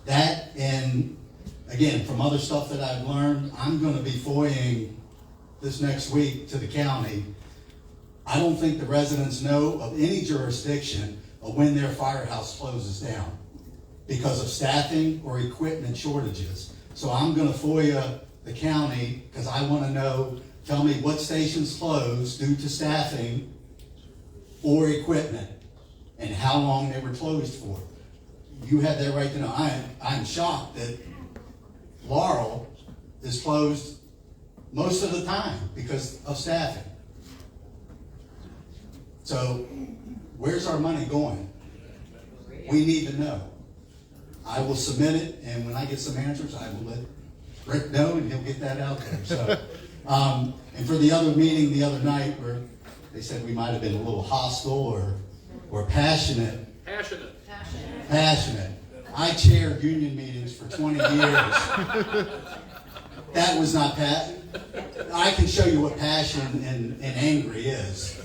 That, and again, from other stuff that I've learned, I'm going to be FOIAing this next week to the county. I don't think the residents know of any jurisdiction of when their firehouse closes down because of staffing or equipment shortages. So I'm going to FOIA the county because I want to know, tell me what stations closed due to staffing or equipment and how long they were closed for. You have that right to know. I'm shocked that Laurel is closed most of the time because of staffing. So where's our money going? We need to know. I will submit it, and when I get some answers, I will let Rick know, and he'll get that out there. So, and for the other meeting the other night, where they said we might have been a little hostile or passionate. Passionate. I chaired union meetings for 20 years. That was not passion. I can show you what passion and angry is.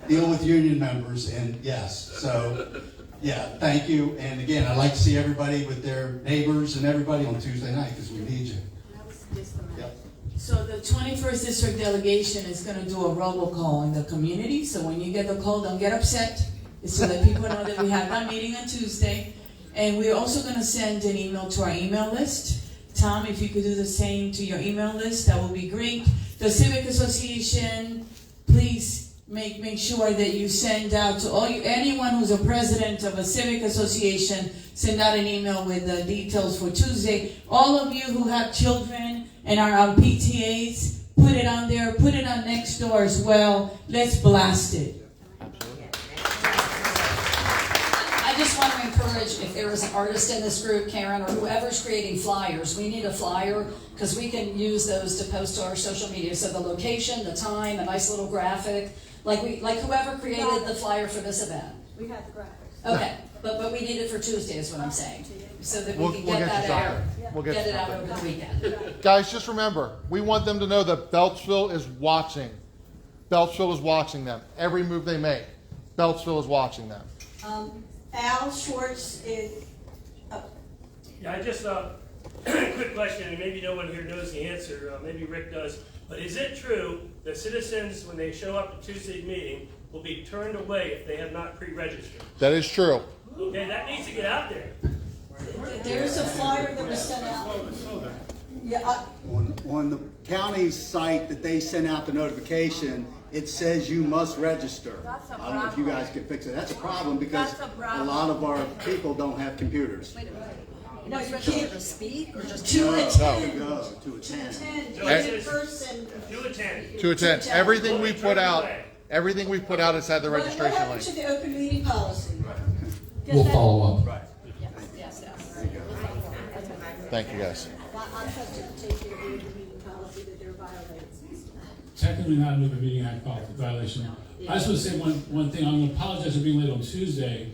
Deal with union members, and yes. So, yeah, thank you. And again, I'd like to see everybody with their neighbors and everybody on Tuesday night because we need you. Yep. So the 21st District Delegation is going to do a robocall in the community. So when you get the call, don't get upset. so that people know that we have that meeting on Tuesday. And we're also going to send an email to our email list. Tom, if you could do the same to your email list, that would be great. The Civic Association, please make sure that you send out to anyone who's a president of a civic association, send out an email with the details for Tuesday. All of you who have children and are on PTAs, put it on there, put it on next door as well. Let's blast it. I just want to encourage, if there is an artist in this group, Karen, or whoever's creating flyers, we need a flyer because we can use those to post to our social media. So the location, the time, a nice little graphic, like whoever created the flyer for this event. We have the graphics. Okay, but we need it for Tuesday is what I'm saying, so that we We'll can get get that you something. out, We'll get get you it out something. over the weekend. Guys, just remember, we want them to know that Beltsville is watching. Beltsville is watching them. Every move they make, Beltsville is watching them. Al Schwartz is, Yeah, I just, quick question, and maybe no one here knows the answer, maybe Rick does, but is it true that citizens, when they show up to Tuesday's meeting, will be turned away if they have not pre-registered? That is true. Okay, that needs to get out there. there's a flyer that was sent out. Yeah, On the county's site that they sent out the notification, it says you must register. That's a I don't know if you guys can fix it. That's a problem because That's a a problem. lot of our people don't have computers. no, you Register can't. to speak or just To attend. Go to attend. In person. Do attend. To attend. Everything we put out, Away. everything we put out is had the What registration happened link. to the open meeting policy? We'll follow up. Right. Yes. Thank you, guys. I'm supposed to take care of the meeting policy that they're violating. Technically not an open meeting act violation. I just want to say one thing. I'm going to apologize for being late on Tuesday.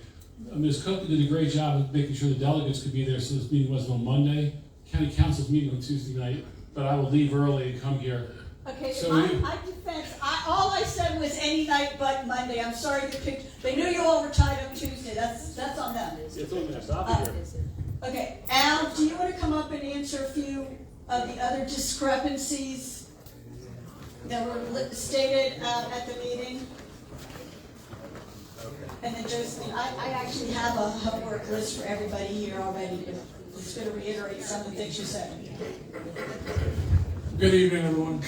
Ms. Cook did a great job of making sure the delegates could be there, so this meeting wasn't on Monday. County Council's meeting on Tuesday night, but I will leave early and come here. Okay, So I defense, all I said was any night but Monday. I'm sorry to pick, they knew you all were tied up Tuesday. That's on them. It's on there. Stop it here. Okay, Al, do you want to come up and answer a few of the other discrepancies that were stated at the meeting? And then Josephine, I actually have a homework list for everybody here already. It's going to reiterate some of the things you said. Good evening, everyone.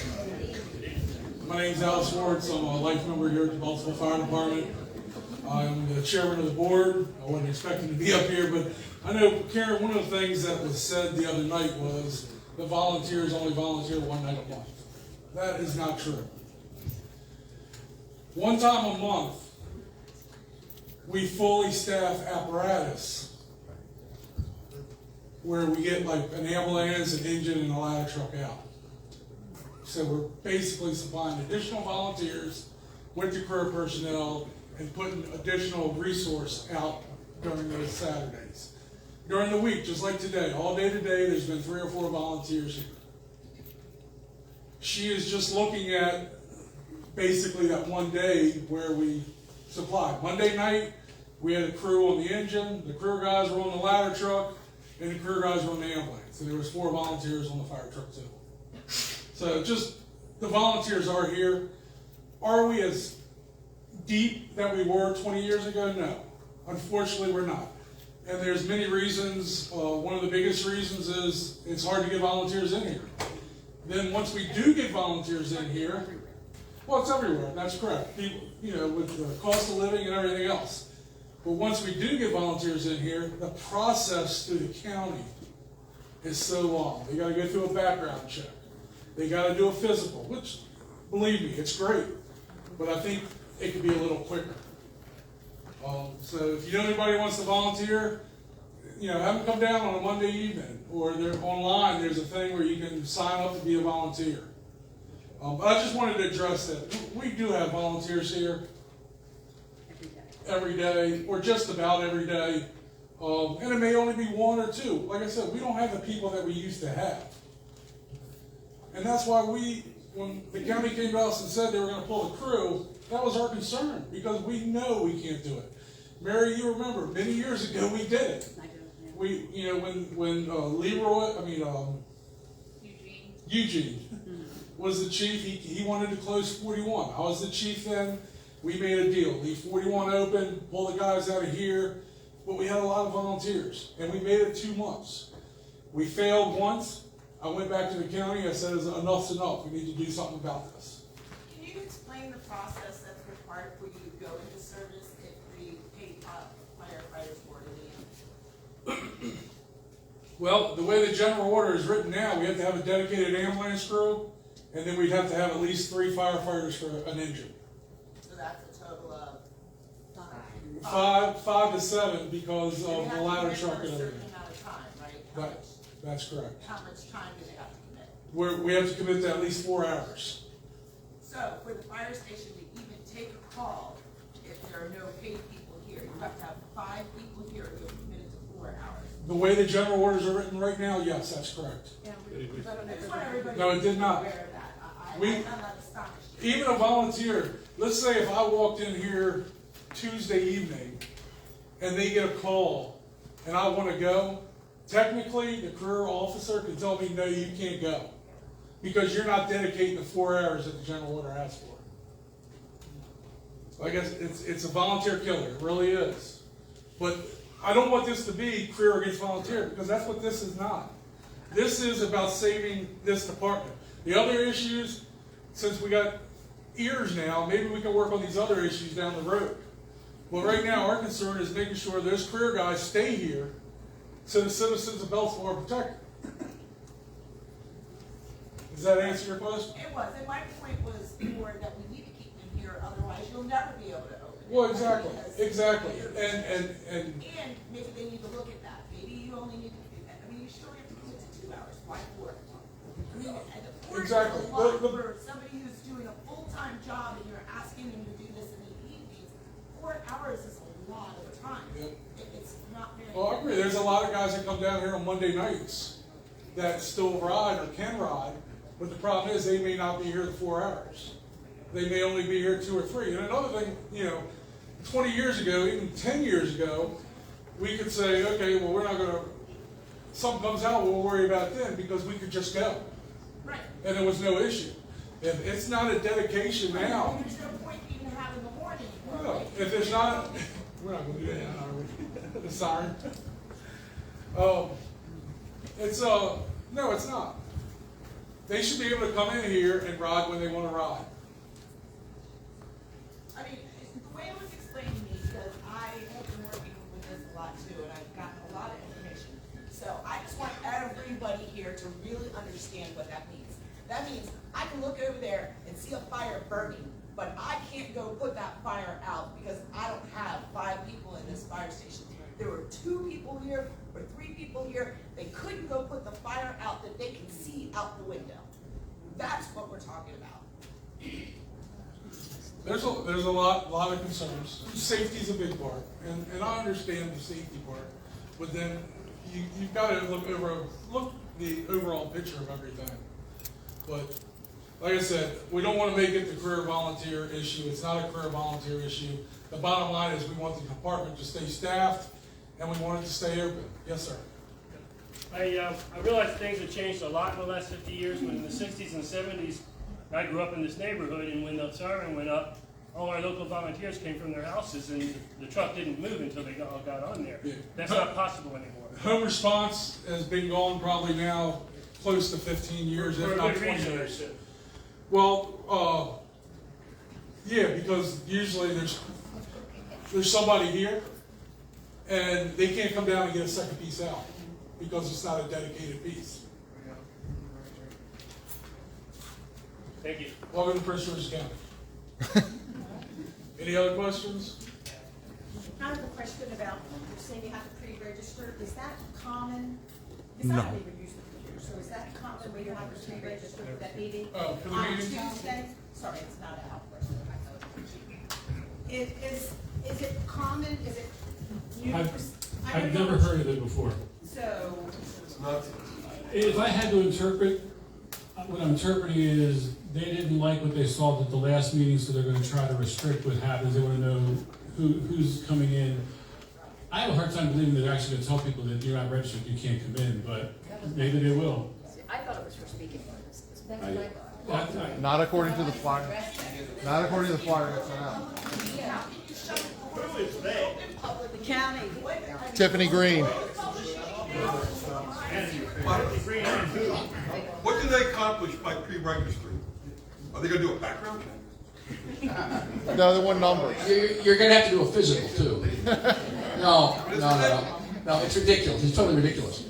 My name's Al Schwartz. I'm a life member here at the Beltsville Fire Department. I'm the chairman of the board. I wasn't expecting to be up here, but I know, Karen, one of the things that was said the other night was the volunteers only volunteer one night a month. That is not true. One time a month, we fully staff apparatus where we get like an ambulance, an engine, and a ladder truck out. So we're basically supplying additional volunteers with the career personnel and putting additional resource out during those Saturdays. During the week, just like today, all day today, there's been 3 or 4 volunteers here. She is just looking at basically that one day where we supplied. Monday night, we had a crew on the engine, the crew guys were on the ladder truck, and the crew guys were on the ambulance. And there was 4 volunteers on the fire truck too. So just, the volunteers are here. Are we as deep that we were 20 years ago? No. Unfortunately, we're not. And there's many reasons. One of the biggest reasons is it's hard to get volunteers in here. Then once we do get volunteers in here, well, it's everywhere, that's correct. People, with the cost of living and everything else. But once we do get volunteers in here, the process through the county is so long. They gotta go through a background check. They gotta do a physical, which, believe me, it's great. But I think it could be a little quicker. So if you know anybody who wants to volunteer, have them come down on a Monday evening, or they're online. There's a thing where you can sign up to be a volunteer. But I just wanted to address that. We do have volunteers here every day, or just about every day, and it may only be 1 or 2. Like I said, we don't have the people that we used to have, and that's why when the county came to us and said they were going to pull the crew, that was our concern, because we know we can't do it. Mary, you remember, many years ago we did it. We, when Eugene was the chief, he wanted to close 41. I was the chief then, we made a deal, leave 41 open, pull the guys out of here, but we had a lot of volunteers, and we made it 2 months. We failed once. I went back to the county, I said, enough's enough, we need to do something about this. Can you explain the process that's required for you to go into service if the paid firefighters weren't in? Well, the way the general order is written now, we have to have a dedicated ambulance crew, and then we'd have to have at least 3 firefighters for an engine. So that's a total of 5 to 7 because of the ladder truck and a certain everything. amount of time, right? That's correct. How much time do they have to commit? We have to commit to at least 4 hours. So for the fire station to even take a call, if there are no paid people here, you have to have 5 people here to be committed to 4 hours. The way the general orders are written right now, yes, that's correct. I just want everybody No, it to did be not. aware of that. We- I'm not astonished. Even a volunteer, let's say if I walked in here Tuesday evening and they get a call and I want to go, technically the career officer can tell me, no, you can't go. Because you're not dedicating the 4 hours that the general order asks for. I guess it's a volunteer killer, it really is. But I don't want this to be career against volunteer, because that's what this is not. This is about saving this department. The other issues, since we got ears now, maybe we can work on these other issues down the road. But right now, our concern is making sure those career guys stay here so the citizens of Beltsville are protected. Does that answer your question? It was, and my point was more that we need to keep them here, otherwise you'll never be able to open it. Well, exactly, Because- exactly. And maybe they need to look at that. Maybe you only need to do that. I mean, you sure have to commit to 2 hours. Why 4? I mean, and the 4 is Exactly. a lot for somebody who's doing a full-time job and you're asking them to do this in the evenings. 4 hours is a lot of time. Yep. It's not very. Well, I agree. There's a lot of guys that come down here on Monday nights that still ride or can ride, but the problem is they may not be here the 4 hours. They may only be here 2 or 3. And another thing, 20 years ago, even 10 years ago, we could say, okay, well, we're not going to, something comes out, we'll worry about it then, because we could just go. Right. And there was no issue. If it's not a dedication now, There's no point even having the morning. no, if there's not, we're not going to do that, are we? The siren. No, it's not. They should be able to come in here and ride when they want to ride. I mean, the way it was explained to me, because I have been working with this a lot too, and I've gotten a lot of information. So I just want everybody here to really understand what that means. That means I can look over there and see a fire burning, but I can't go put that fire out because I don't have 5 people in this fire station. There were 2 people here or 3 people here. They couldn't go put the fire out that they can see out the window. That's what we're talking about. There's a lot of concerns. Safety's a big part, and I understand the safety part, but then you've got to look the overall picture of everything. But like I said, we don't want to make it the career volunteer issue. It's not a career volunteer issue. The bottom line is we want the department to stay staffed, and we want it to stay open. Yes, sir. I realize things have changed a lot in the last 50 years. When in the 60s and 70s, I grew up in this neighborhood, and when the siren went up, all our local volunteers came from their houses, and the truck didn't move until they all got on there. Yeah. That's not possible anymore. Home response has been gone probably now close to 15 years, For if a not good 20 reason or years. two. Well, yeah, because usually there's somebody here, and they can't come down and get a second piece out because it's not a dedicated piece. Thank you. Welcome to Prince George's County. Any other questions? I have a question about, you're saying you have to pre-register, is that common? Because I don't even use the computer, so is that common where you have to pre-register for that meeting? Oh, for the On meeting? Tuesday? Sorry, it's not a health question. Is it common, is it new? I don't I've know. never heard of it before. So, If I had to interpret, what I'm interpreting is they didn't like what they saw at the last meeting, so they're gonna try to restrict what happens. They wanna know who's coming in. I have a hard time believing they're actually gonna tell people that you're not registered, you can't come in, but maybe they will. I thought it was for speaking. That's I- my Not according to the flyer. Not according to the flyer that's sent out. Who is they? The county. Tiffany Green. What do they accomplish by pre-registering? Are they gonna do a background check? No, they want numbers. You're going to have to do a physical too. No, it's ridiculous. It's totally ridiculous.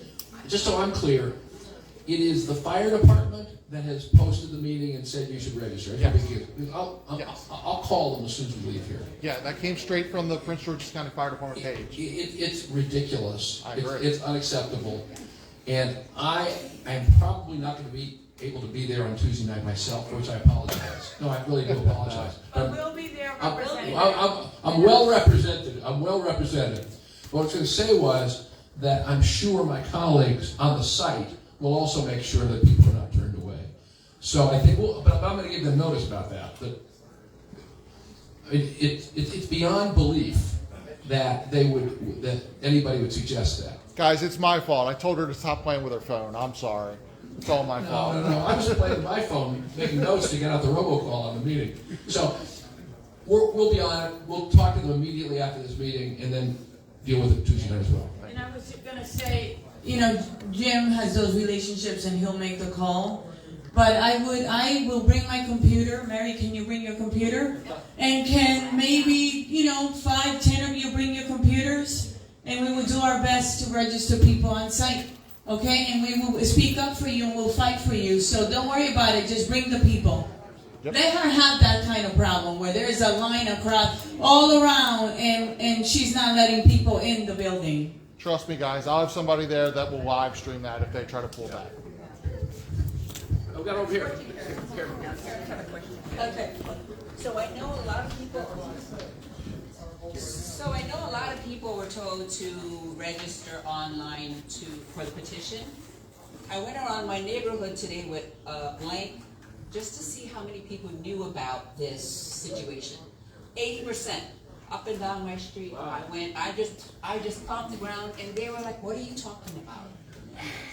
Just so I'm clear, it is the fire department that has posted the meeting and said you should register. I'll call them as soon as we leave here. Yeah, that came straight from the Prince George's County Fire Department page. It's ridiculous. I agree. It's unacceptable. And I am probably not going to be able to be there on Tuesday night myself, for which I apologize. No, I really do apologize. But we'll be there representing. I'm well represented. I'm well represented. What I was going to say was that I'm sure my colleagues on the site will also make sure that people are not turned away. So I think, but I'm going to give them notice about that. It's beyond belief that that anybody would suggest that. Guys, it's my fault. I told her to stop playing with her phone. I'm sorry. It's all my fault. No. I was playing with my phone, making notes to get out the robocall on the meeting. So we'll be on it. We'll talk to them immediately after this meeting, and then deal with it Tuesday night as well. And I was gonna say, Jim has those relationships and he'll make the call. But I will bring my computer. Mary, can you bring your computer? And can maybe, 5, 10 of you bring your computers? And we will do our best to register people on site. Okay? And we will speak up for you and we'll fight for you. So don't worry about it. Just bring the people. Yep. Let her have that kind of problem where there is a line of crowd all around and she's not letting people in the building. Trust me, guys. I'll have somebody there that will live stream that if they try to pull that. We got over here. Okay. So I know a lot of people were told to register online for the petition. I went around my neighborhood today with a blank just to see how many people knew about this situation. 80% up and down my street. Wow. I just popped the ground and they were like, what are you talking about?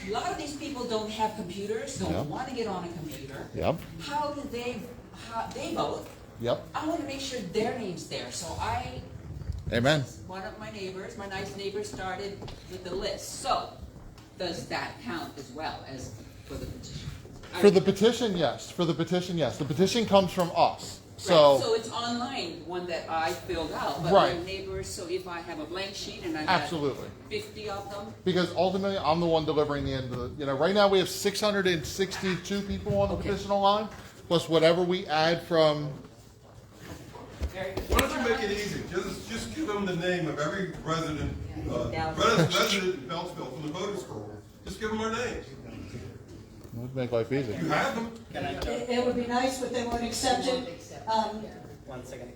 A lot of these people don't have computers, don't want to get on a computer. Yep. How they vote? Yep. I want to make sure their name's there. So Amen. One of my neighbors, my nice neighbor, started with the list. So does that count as well as for the petition? For the petition, yes. For the petition, yes. The petition comes from us. So it's online, one that I filled out, but right. My neighbors, so if I have a blank sheet and I got absolutely 50 of them? Because ultimately, I'm the one delivering the end of the, right now we have 662 people on the petition line, plus whatever we add from. Why don't you make it easy? Just give them the name of every resident in Beltsville from the voters poll. Just give them our names. It would make life easy. You have them. It would be nice, but they won't accept it. 1 second.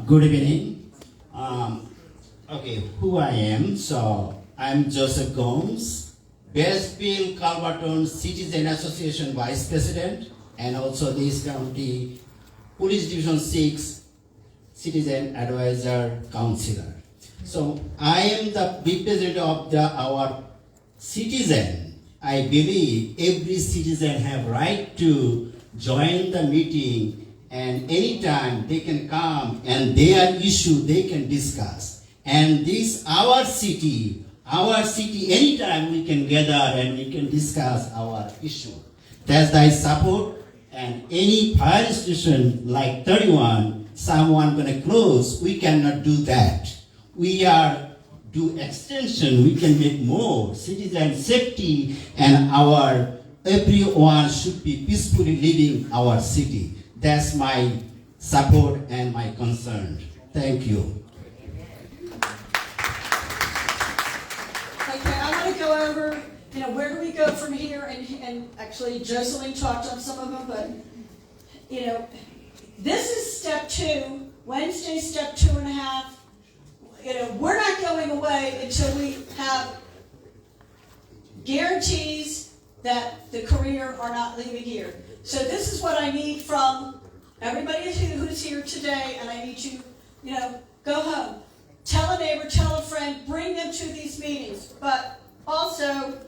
Good evening. Okay, who I am? So I'm Joseph Gomes, Westville Calverton Citizen Association Vice President, and also the East County Police Division 6 Citizen Advisor Counselor. So I am the representative of our citizen. I believe every citizen have right to join the meeting, and anytime they can come and their issue they can discuss. And this our city, anytime we can gather and we can discuss our issue. That's thy support. And any fire station like 31, someone gonna close, we cannot do that. We are do extension, we can make more citizen safety, and everyone should be peacefully living our city. That's my support and my concern. Thank you. Okay, I want to go over, where do we go from here? And actually, Jocelyn talked on some of them, but, this is step 2. Wednesday, step 2.5. We're not going away until we have guarantees that the career are not leaving here. So this is what I need from everybody who's here today, and I need you, go home. Tell a neighbor, tell a friend, bring them to these meetings. But also,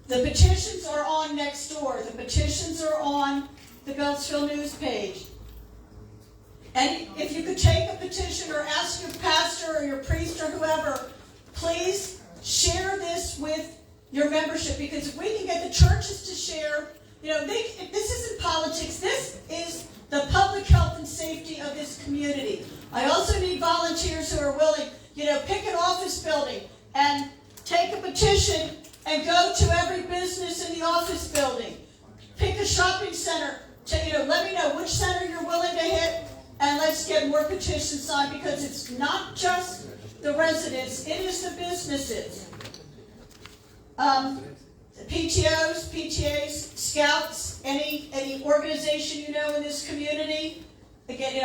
The petitions are on next door. The petitions are on the Beltsville News page. And if you could take a petition or ask your pastor or your priest or whoever, please share this with your membership, because if we can get the churches to share, this isn't politics, this is the public health and safety of this community. I also need volunteers who are willing, pick an office building and take a petition and go to every business in the office building. Pick a shopping center, let me know which center you're willing to hit, and let's get more petitions signed, because it's not just the residents, it is the businesses. PTOs, PTAs, scouts, any organization in this community. Again,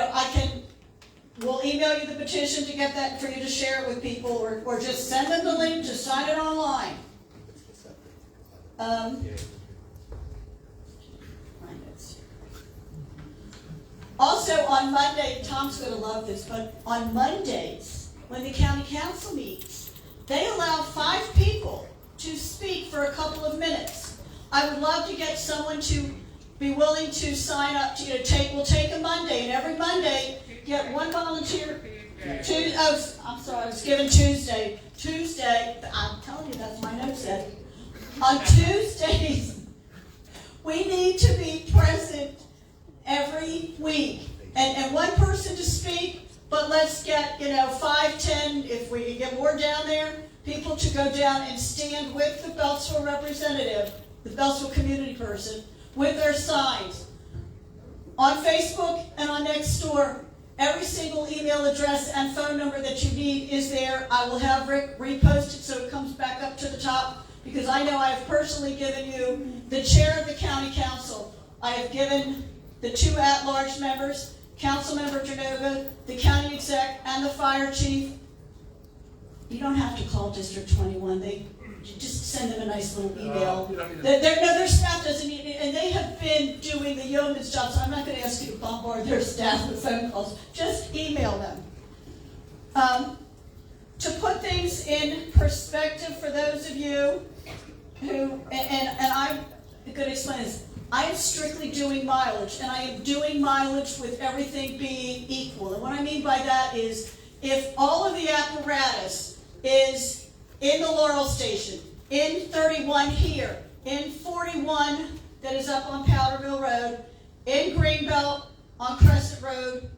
we'll email you the petition to get that, for you to share it with people, or just send them the link to sign it online. Also on Monday, Tom's going to love this, but on Mondays, when the county council meets, they allow 5 people to speak for a couple of minutes. I would love to get someone to be willing to sign up to, we'll take a Monday, and every Monday, get one volunteer. I'm sorry, I was given Tuesday. Tuesday, I'm telling you, that's my note said. On Tuesdays, we need to be present every week. And one person to speak, but let's get, 5, 10, if we can get more down there, people to go down and stand with the Beltsville representative, the Beltsville community person, with their signs. On Facebook and on Nextdoor, every single email address and phone number that you need is there. I will have Rick repost it so it comes back up to the top, because I know I have personally given you the chair of the county council. I have given the 2 at-large members, Councilmember Genova, the county exec, and the fire chief. You don't have to call District 21. They just send them a nice little email. Their staff doesn't need it, and they have been doing the yeoman's job, so I'm not going to ask you to bombard their staff with phone calls. Just email them. To put things in perspective for those of you who, and I'm going to explain this, I am strictly doing mileage, and I am doing mileage with everything being equal. And what I mean by that is, if all of the apparatus is in the Laurel Station, in 31 here, in 41 that is up on Powder Mill Road, in Greenbelt on Crescent Road,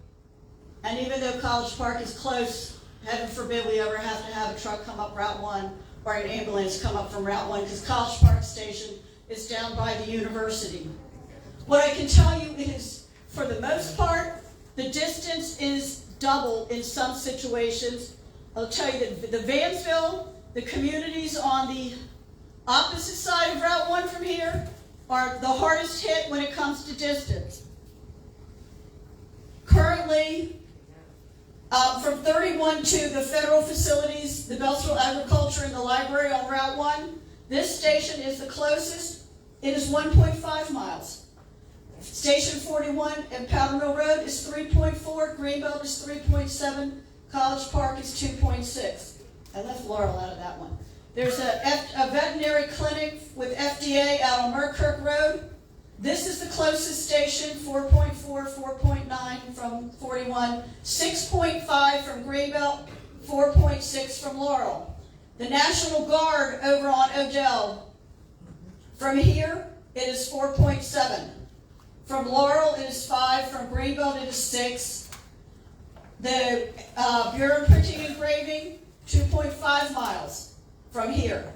and even though College Park is close, heaven forbid we ever have to have a truck come up Route 1 or an ambulance come up from Route 1, because College Park Station is down by the university. What I can tell you is, for the most part, the distance is double in some situations. I'll tell you that the Vansville, the communities on the opposite side of Route 1 from here, are the hardest hit when it comes to distance. Currently, from 31 to the federal facilities, the Beltsville Agriculture and the library on Route 1, this station is the closest. It is 1.5 miles. Station 41 and Powder Mill Road is 3.4, Greenbelt is 3.7, College Park is 2.6. I left Laurel out of that one. There's a veterinary clinic with FDA out on Merkirk Road. This is the closest station, 4.4, 4.9 from 41, 6.5 from Greenbelt, 4.6 from Laurel. The National Guard over on Odell, from here, it is 4.7. From Laurel, it is 5. From Greenbelt, it is 6. The Bureau of Printing and Engraving, 2.5 miles from here.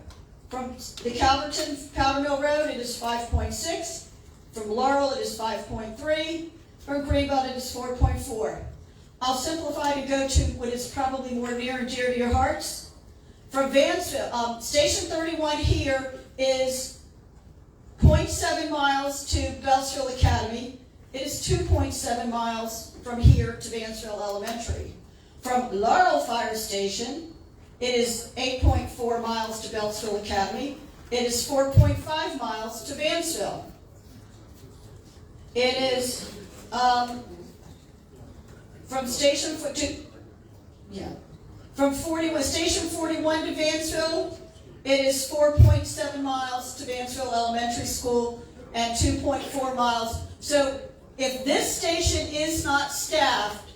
From the Calverton, Powder Mill Road, it is 5.6. From Laurel, it is 5.3. From Greenbelt, it is 4.4. I'll simplify to go to what is probably more near and dear to your hearts. From Vansville, Station 31 here is 0.7 miles to Beltsville Academy. It is 2.7 miles from here to Vansville Elementary. From Laurel Fire Station, it is 8.4 miles to Beltsville Academy. It is 4.5 miles to Vansville. It is from Station Station 41 to Vansville, It is 4.7 miles to Mansfield Elementary School and 2.4 miles. So if this station is not staffed,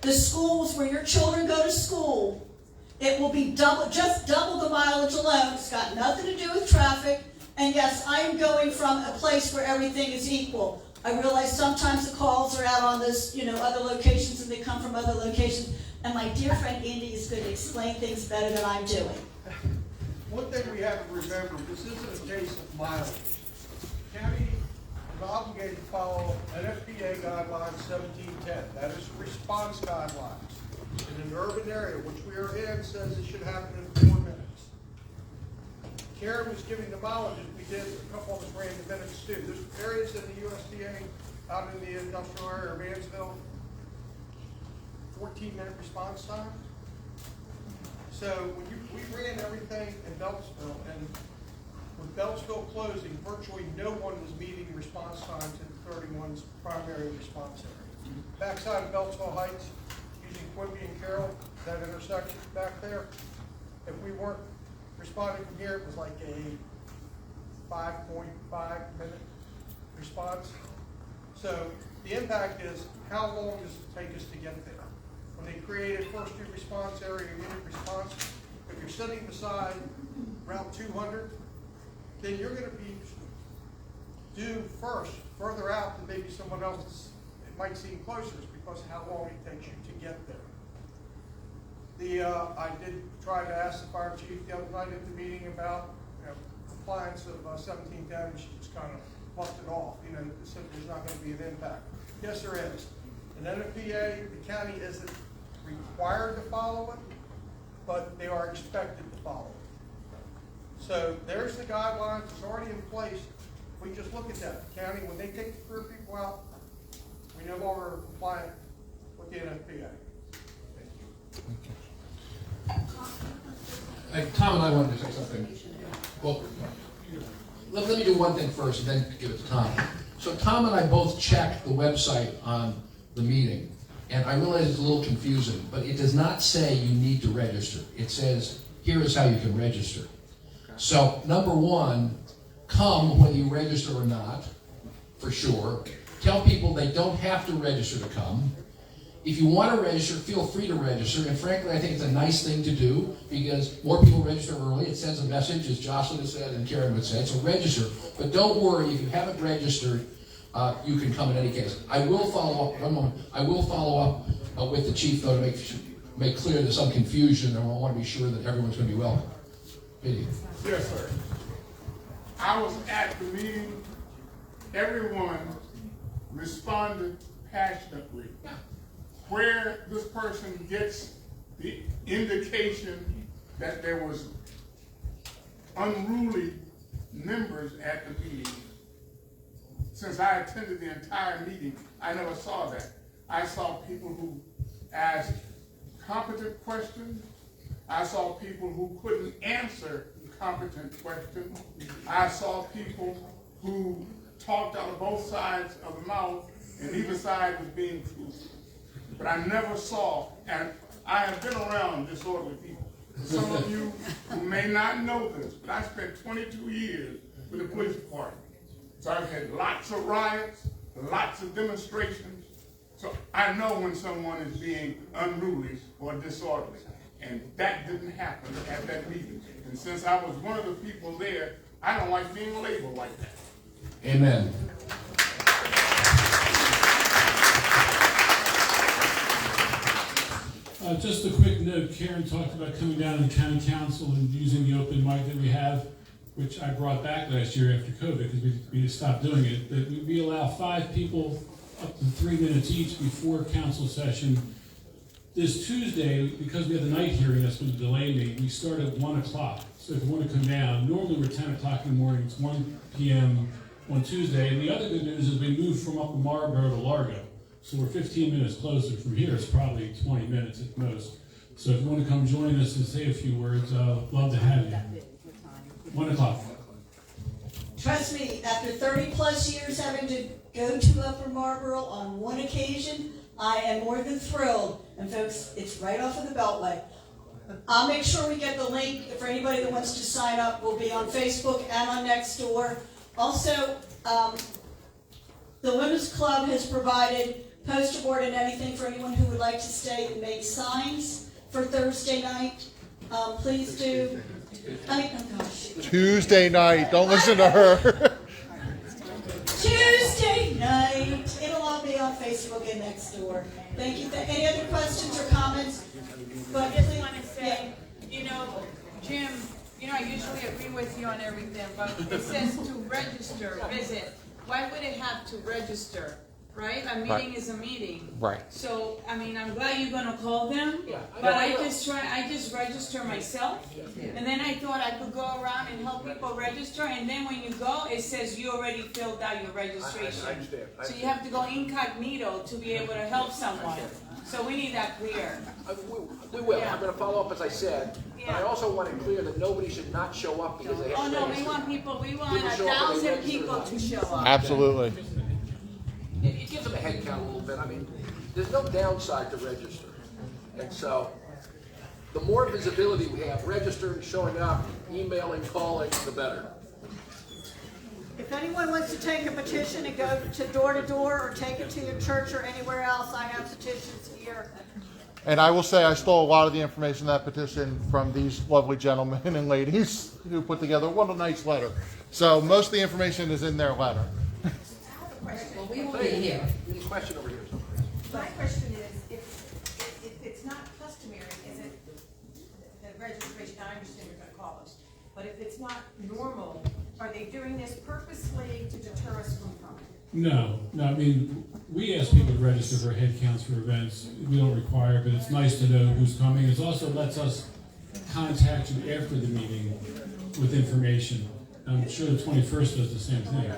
the schools where your children go to school, it will be just double the mileage alone. It's got nothing to do with traffic. And yes, I am going from a place where everything is equal. I realize sometimes the calls are out on this, other locations, and they come from other locations. And my dear friend Andy is going to explain things better than I'm doing. One thing we have to remember, this isn't a case of mileage. The county is obligated to follow NFPA guidelines 1710. That is response guidelines. In an urban area, which we are in, says it should happen in 4 minutes. Karen was giving the mileage, we did, a couple of us ran the minutes too. There's areas in the USDA, out in the industrial area of Mansfield, 14-minute response time. So when we ran everything in Beltsville, and with Beltsville closing, virtually no one was meeting response time to the 31's primary response area. Backside of Beltsville Heights, using Quimby and Carroll, that intersection back there, if we weren't responding from here, it was like a 5.5-minute response. So the impact is, how long does it take us to get there? When they created first due response area, unit response, if you're sitting beside Route 200, then you're going to be due first, further out than maybe someone else. It might seem closer because of how long it takes you to get there. I did try to ask the fire chief the other night at the meeting about compliance of 1710, and she just kind of fluffed it off. Said there's not going to be an impact. Yes, there is. And NFPA, the county isn't required to follow it, but they are expected to follow it. So there's the guidelines. It's already in place. We just look at that. The county, when they take the career people out, we no longer are compliant with the NFPA. Tom and I wanted to say something. Well, let me do one thing first and then give it to Tom. So Tom and I both checked the website on the meeting, and I realize it's a little confusing, but it does not say you need to register. It says, here is how you can register. So, number one, come whether you register or not, for sure. Tell people they don't have to register to come. If you want to register, feel free to register, and frankly, I think it's a nice thing to do, because more people register early. It sends a message, as Jocelyn has said and Karen would say, so register. But don't worry, if you haven't registered, you can come in any case. I will follow up, one moment, I will follow up with the chief, though, to make clear there's some confusion, and I want to be sure that everyone's going to be welcome. Video. Yes, sir. I was at the meeting. Everyone responded passionately. Where this person gets the indication that there was unruly members at the meeting, since I attended the entire meeting, I never saw that. I saw people who asked competent questions. I saw people who couldn't answer competent questions. I saw people who talked out of both sides of the mouth, and either side was being truthful. But I never saw, and I have been around disorderly people. Some of you who may not know this, but I spent 22 years with the police department. So I've had lots of riots, lots of demonstrations. So I know when someone is being unruly or disorderly. And that didn't happen at that meeting. And since I was one of the people there, I don't like being labeled like that. Amen. Just a quick note, Karen talked about coming down to the county council and using the open mic that we have, which I brought back last year after COVID because we stopped doing it. That we allow 5 people up to 3 minutes each before council session. This Tuesday, because we had the night hearing that's going to delay me, we start at 1 o'clock. So if you want to come down, normally we're 10 o'clock in the morning, it's 1 p.m. on Tuesday. And the other good news is we moved from Upper Marlboro to Largo. So we're 15 minutes closer. From here, it's probably 20 minutes at most. So if you want to come join us and say a few words, love to have you. 1 o'clock. Trust me, after 30 plus years having to go to Upper Marlboro on one occasion, I am more than thrilled. And folks, it's right off of the Beltway. I'll make sure we get the link for anybody that wants to sign up. We'll be on Facebook and on Nextdoor. Also, the Women's Club has provided poster board and anything for anyone who would like to stay and make signs for Thursday night. Please do. Oh gosh. Tuesday night. Don't listen to her. Tuesday night. It'll all be on Facebook and Nextdoor. Thank you. Any other questions or comments? I just want to say, you know, Jim, you know, I usually agree with you on everything, but it says to register, visit. Why would it have to register? Right? A meeting is a meeting. Right. So, I mean, I'm glad you're gonna call them, but I just register myself. And then I thought I could go around and help people register, and then when you go, it says you already filled out your registration. I understand. So you have to go incognito to be able to help someone. So we need that clear. We will. Yeah. I'm going to follow up as I said. But I also want it clear that nobody should not show up because they have Oh, to no, we register. want we want People show up and they 1,000 register people not. to show up. Absolutely. It gives them a head count a little bit. I mean, there's no downside to register. And so the more visibility we have, registering, showing up, emailing, calling, the better. If anyone wants to take a petition and go to door or take it to your church or anywhere else, I have petitions here. And I will say I stole a lot of the information in that petition from these lovely gentlemen and ladies who put together what a nice letter. So most of the information is in their letter. Well, we will be here. Any question over here? My question is, if it's not customary, is it the registration, I understand you're gonna call us, but if it's not normal, are they doing this purposely to deter us from coming? No, I mean, we ask people to register for head counts for events. We don't require, but it's nice to know who's coming. It also lets us contact you after the meeting with information. I'm sure the 21st does the same thing.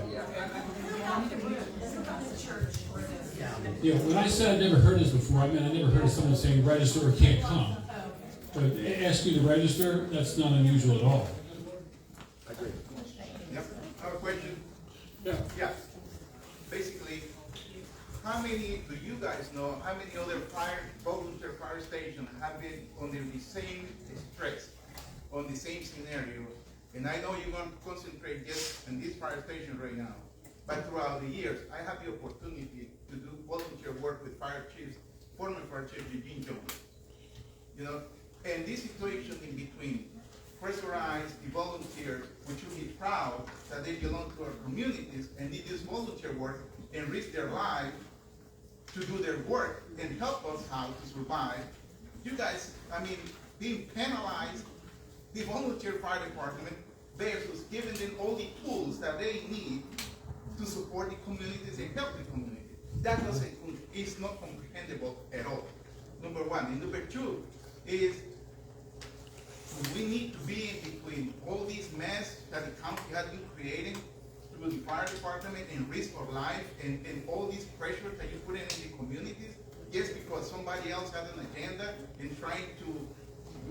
Yeah, when I said I'd never heard this before, I mean I never heard of someone saying register or can't come. But ask you to register, that's not unusual at all. I agree. Yep. I have a question. Yeah. Yeah. Basically, how many do you guys know, how many other volunteer fire stations have been under the same stress, on the same scenario? And I know you're going to concentrate just on this fire station right now. But throughout the years, I have the opportunity to do volunteer work with fire chiefs, former fire chief Eugene Jones. You know, and this situation in between, pressurize the volunteers, which will be proud that they belong to our communities and need this volunteer work and risk their lives to do their work and help us out to survive. You guys, I mean, being penalized, the volunteer fire department versus giving them all the tools that they need to support the communities and help the community. That is not comprehensible at all. Number one. And number two is we need to be in between all this mess that the county has been creating through the fire department and risk of life and all these pressure that you put in the communities just because somebody else has an agenda and trying to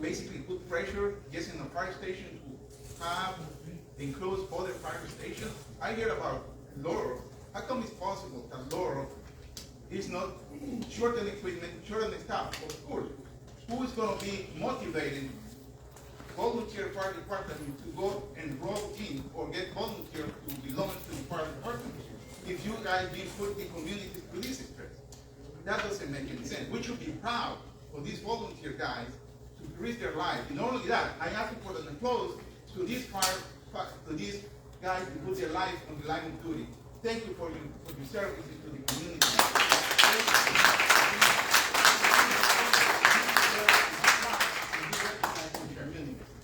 basically put pressure just in a fire station to have and close other fire stations. I hear about Laurel. How come it's possible that Laurel is not short on equipment, short on staff? Of course. Who is going to be motivating volunteer fire department to go and roll in or get volunteers to belong to the fire department if you guys didn't put the community through this stress? That doesn't make any sense. We should be proud of these volunteer guys to risk their life. And not only that, I ask for the applause to these guys to put their life on the line of duty. Thank you for your services to the community.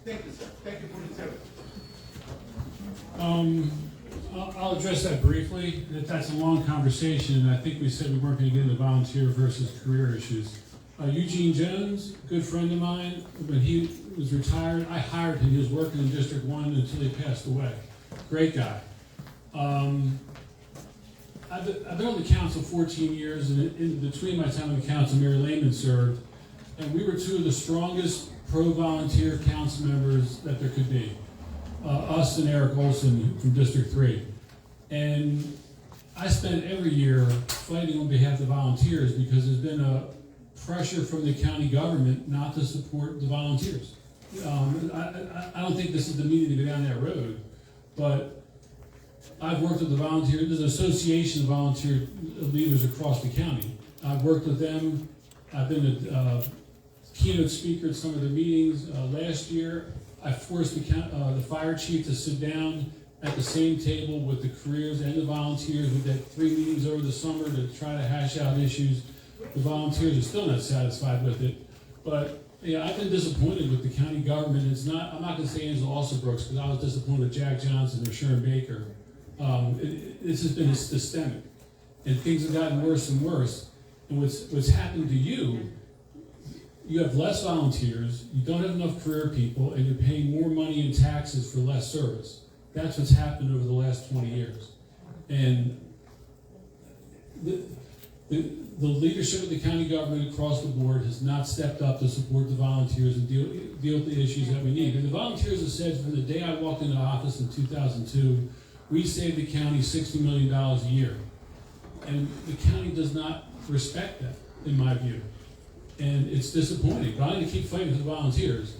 Thank you, sir. Thank you for your service. I'll address that briefly. That's a long conversation, and I think we said we weren't going to get into volunteer versus career issues. Eugene Jones, good friend of mine, when he was retired, I hired him. He was working in District 1 until he passed away. Great guy. I've been on the council 14 years, and in between my time on the council, Mary Lehman served, and we were two of the strongest pro-volunteer council members that there could be. Us and Eric Olson from District 3. And I spent every year fighting on behalf of volunteers because there's been pressure from the county government not to support the volunteers. I don't think this is the meeting to go down that road, but I've worked with the volunteers. There's an association of volunteer leaders across the county. I've worked with them. I've been a keynote speaker at some of their meetings. Last year, I forced the fire chief to sit down at the same table with the careers and the volunteers. We did 3 meetings over the summer to try to hash out issues. The volunteers are still not satisfied with it. But yeah, I've been disappointed with the county government. It's not. I'm not going to say Angela Alsobrooks because I was disappointed with Jack Johnson or Sharon Baker. This has been systemic, and things have gotten worse and worse. And what's happened to you? You have less volunteers. You don't have enough career people, and you're paying more money in taxes for less service. That's what's happened over the last 20 years. And the leadership of the county government across the board has not stepped up to support the volunteers and deal with the issues that we need. And the volunteers have said from the day I walked into office in 2002, we saved the county $60 million a year. And the county does not respect that, in my view. And it's disappointing. But I'm going to keep fighting for the volunteers.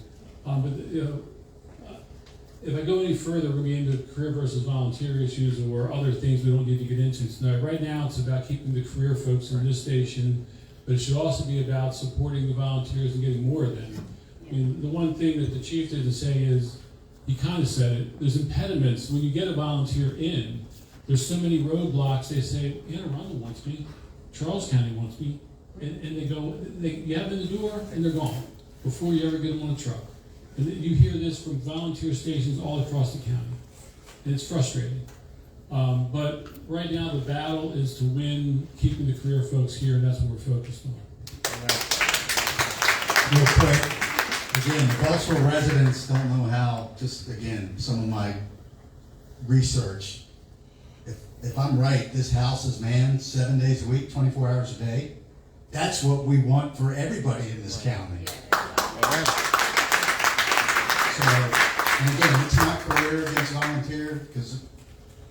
If I go any further, we're going to be into career versus volunteer issues or other things we don't need to get into tonight. Right now, it's about keeping the career folks in this station, but it should also be about supporting the volunteers and getting more of them. I mean, the one thing that the chief didn't say is, he kind of said it, there's impediments. When you get a volunteer in, there's so many roadblocks. They say, Anne Arundel wants me, Charles County wants me, and they go, you have them in the door, and they're gone before you ever get them on a truck. And you hear this from volunteer stations all across the county, and it's frustrating. But right now, the battle is to win, keeping the career folks here, and that's what we're focused on. Real quick, again, Beltsville residents don't know how, just again, some of my research. If I'm right, this house is manned 7 days a week, 24 hours a day. That's what we want for everybody in this county. So, and again, it's not career against volunteer, because,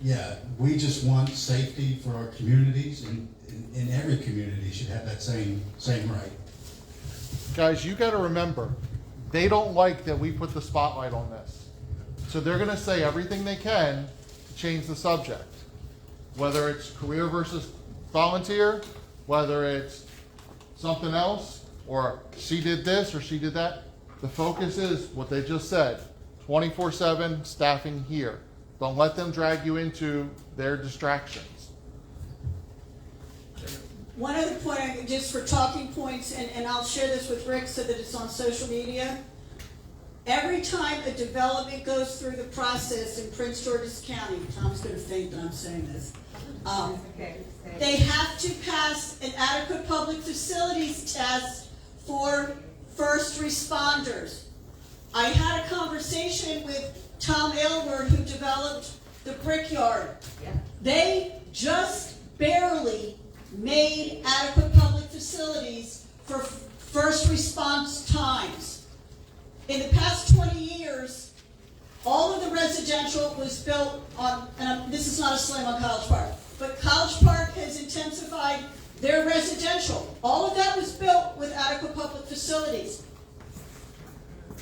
yeah, we just want safety for our communities, and in every community should have that same right. Guys, you got to remember, they don't like that we put the spotlight on this. So they're going to say everything they can to change the subject. Whether it's career versus volunteer, whether it's something else, or she did this or she did that. The focus is what they just said, 24/7 staffing here. Don't let them drag you into their distractions. One other point, just for talking points, and I'll share this with Rick so that it's on social media. Every time a development goes through the process in Prince George's County, Tom's going to faint that I'm saying this, they have to pass an adequate public facilities test for first responders. I had a conversation with Tom Aylward, who developed the Brickyard. They just barely made adequate public facilities for first response times. In the past 20 years, all of the residential was built on, and this is not a slam on College Park, but College Park has intensified their residential. All of that was built with adequate public facilities.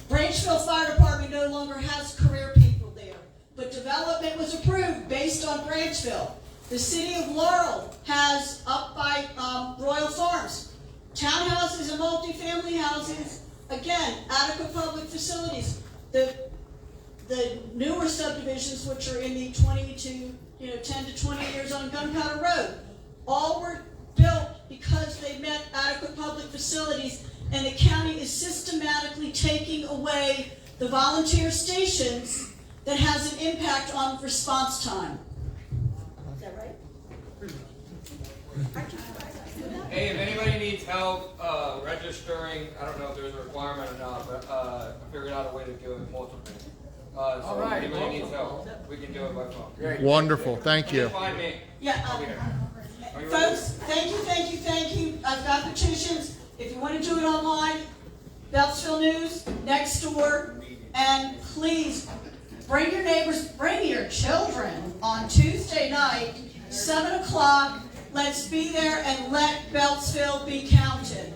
Branchville Fire Department no longer has career people there, but development was approved based on Branchville. The city of Laurel has, up by Royal Farms, townhouses and multifamily houses, again, adequate public facilities. The newer subdivisions, which are in the 10 to 20 years on Gunpowder Road, all were built because they met adequate public facilities, and the county is systematically taking away the volunteer stations that has an impact on response time. Is that right? Hey, if anybody needs help registering, I don't know if there's a requirement or not, but I figured out a way to do it multiple. So if anybody needs help, we can do it by phone. Great. Wonderful, thank you. Find me. Yeah, folks, thank you. I've got petitions. If you want to do it online, Beltsville News, next door, and please bring your neighbors, bring your children on Tuesday night, 7 o'clock. Let's be there and let Beltsville be counted.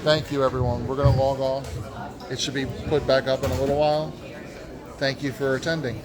Thank you, everyone. We're going to log off. It should be put back up in a little while. Thank you for attending.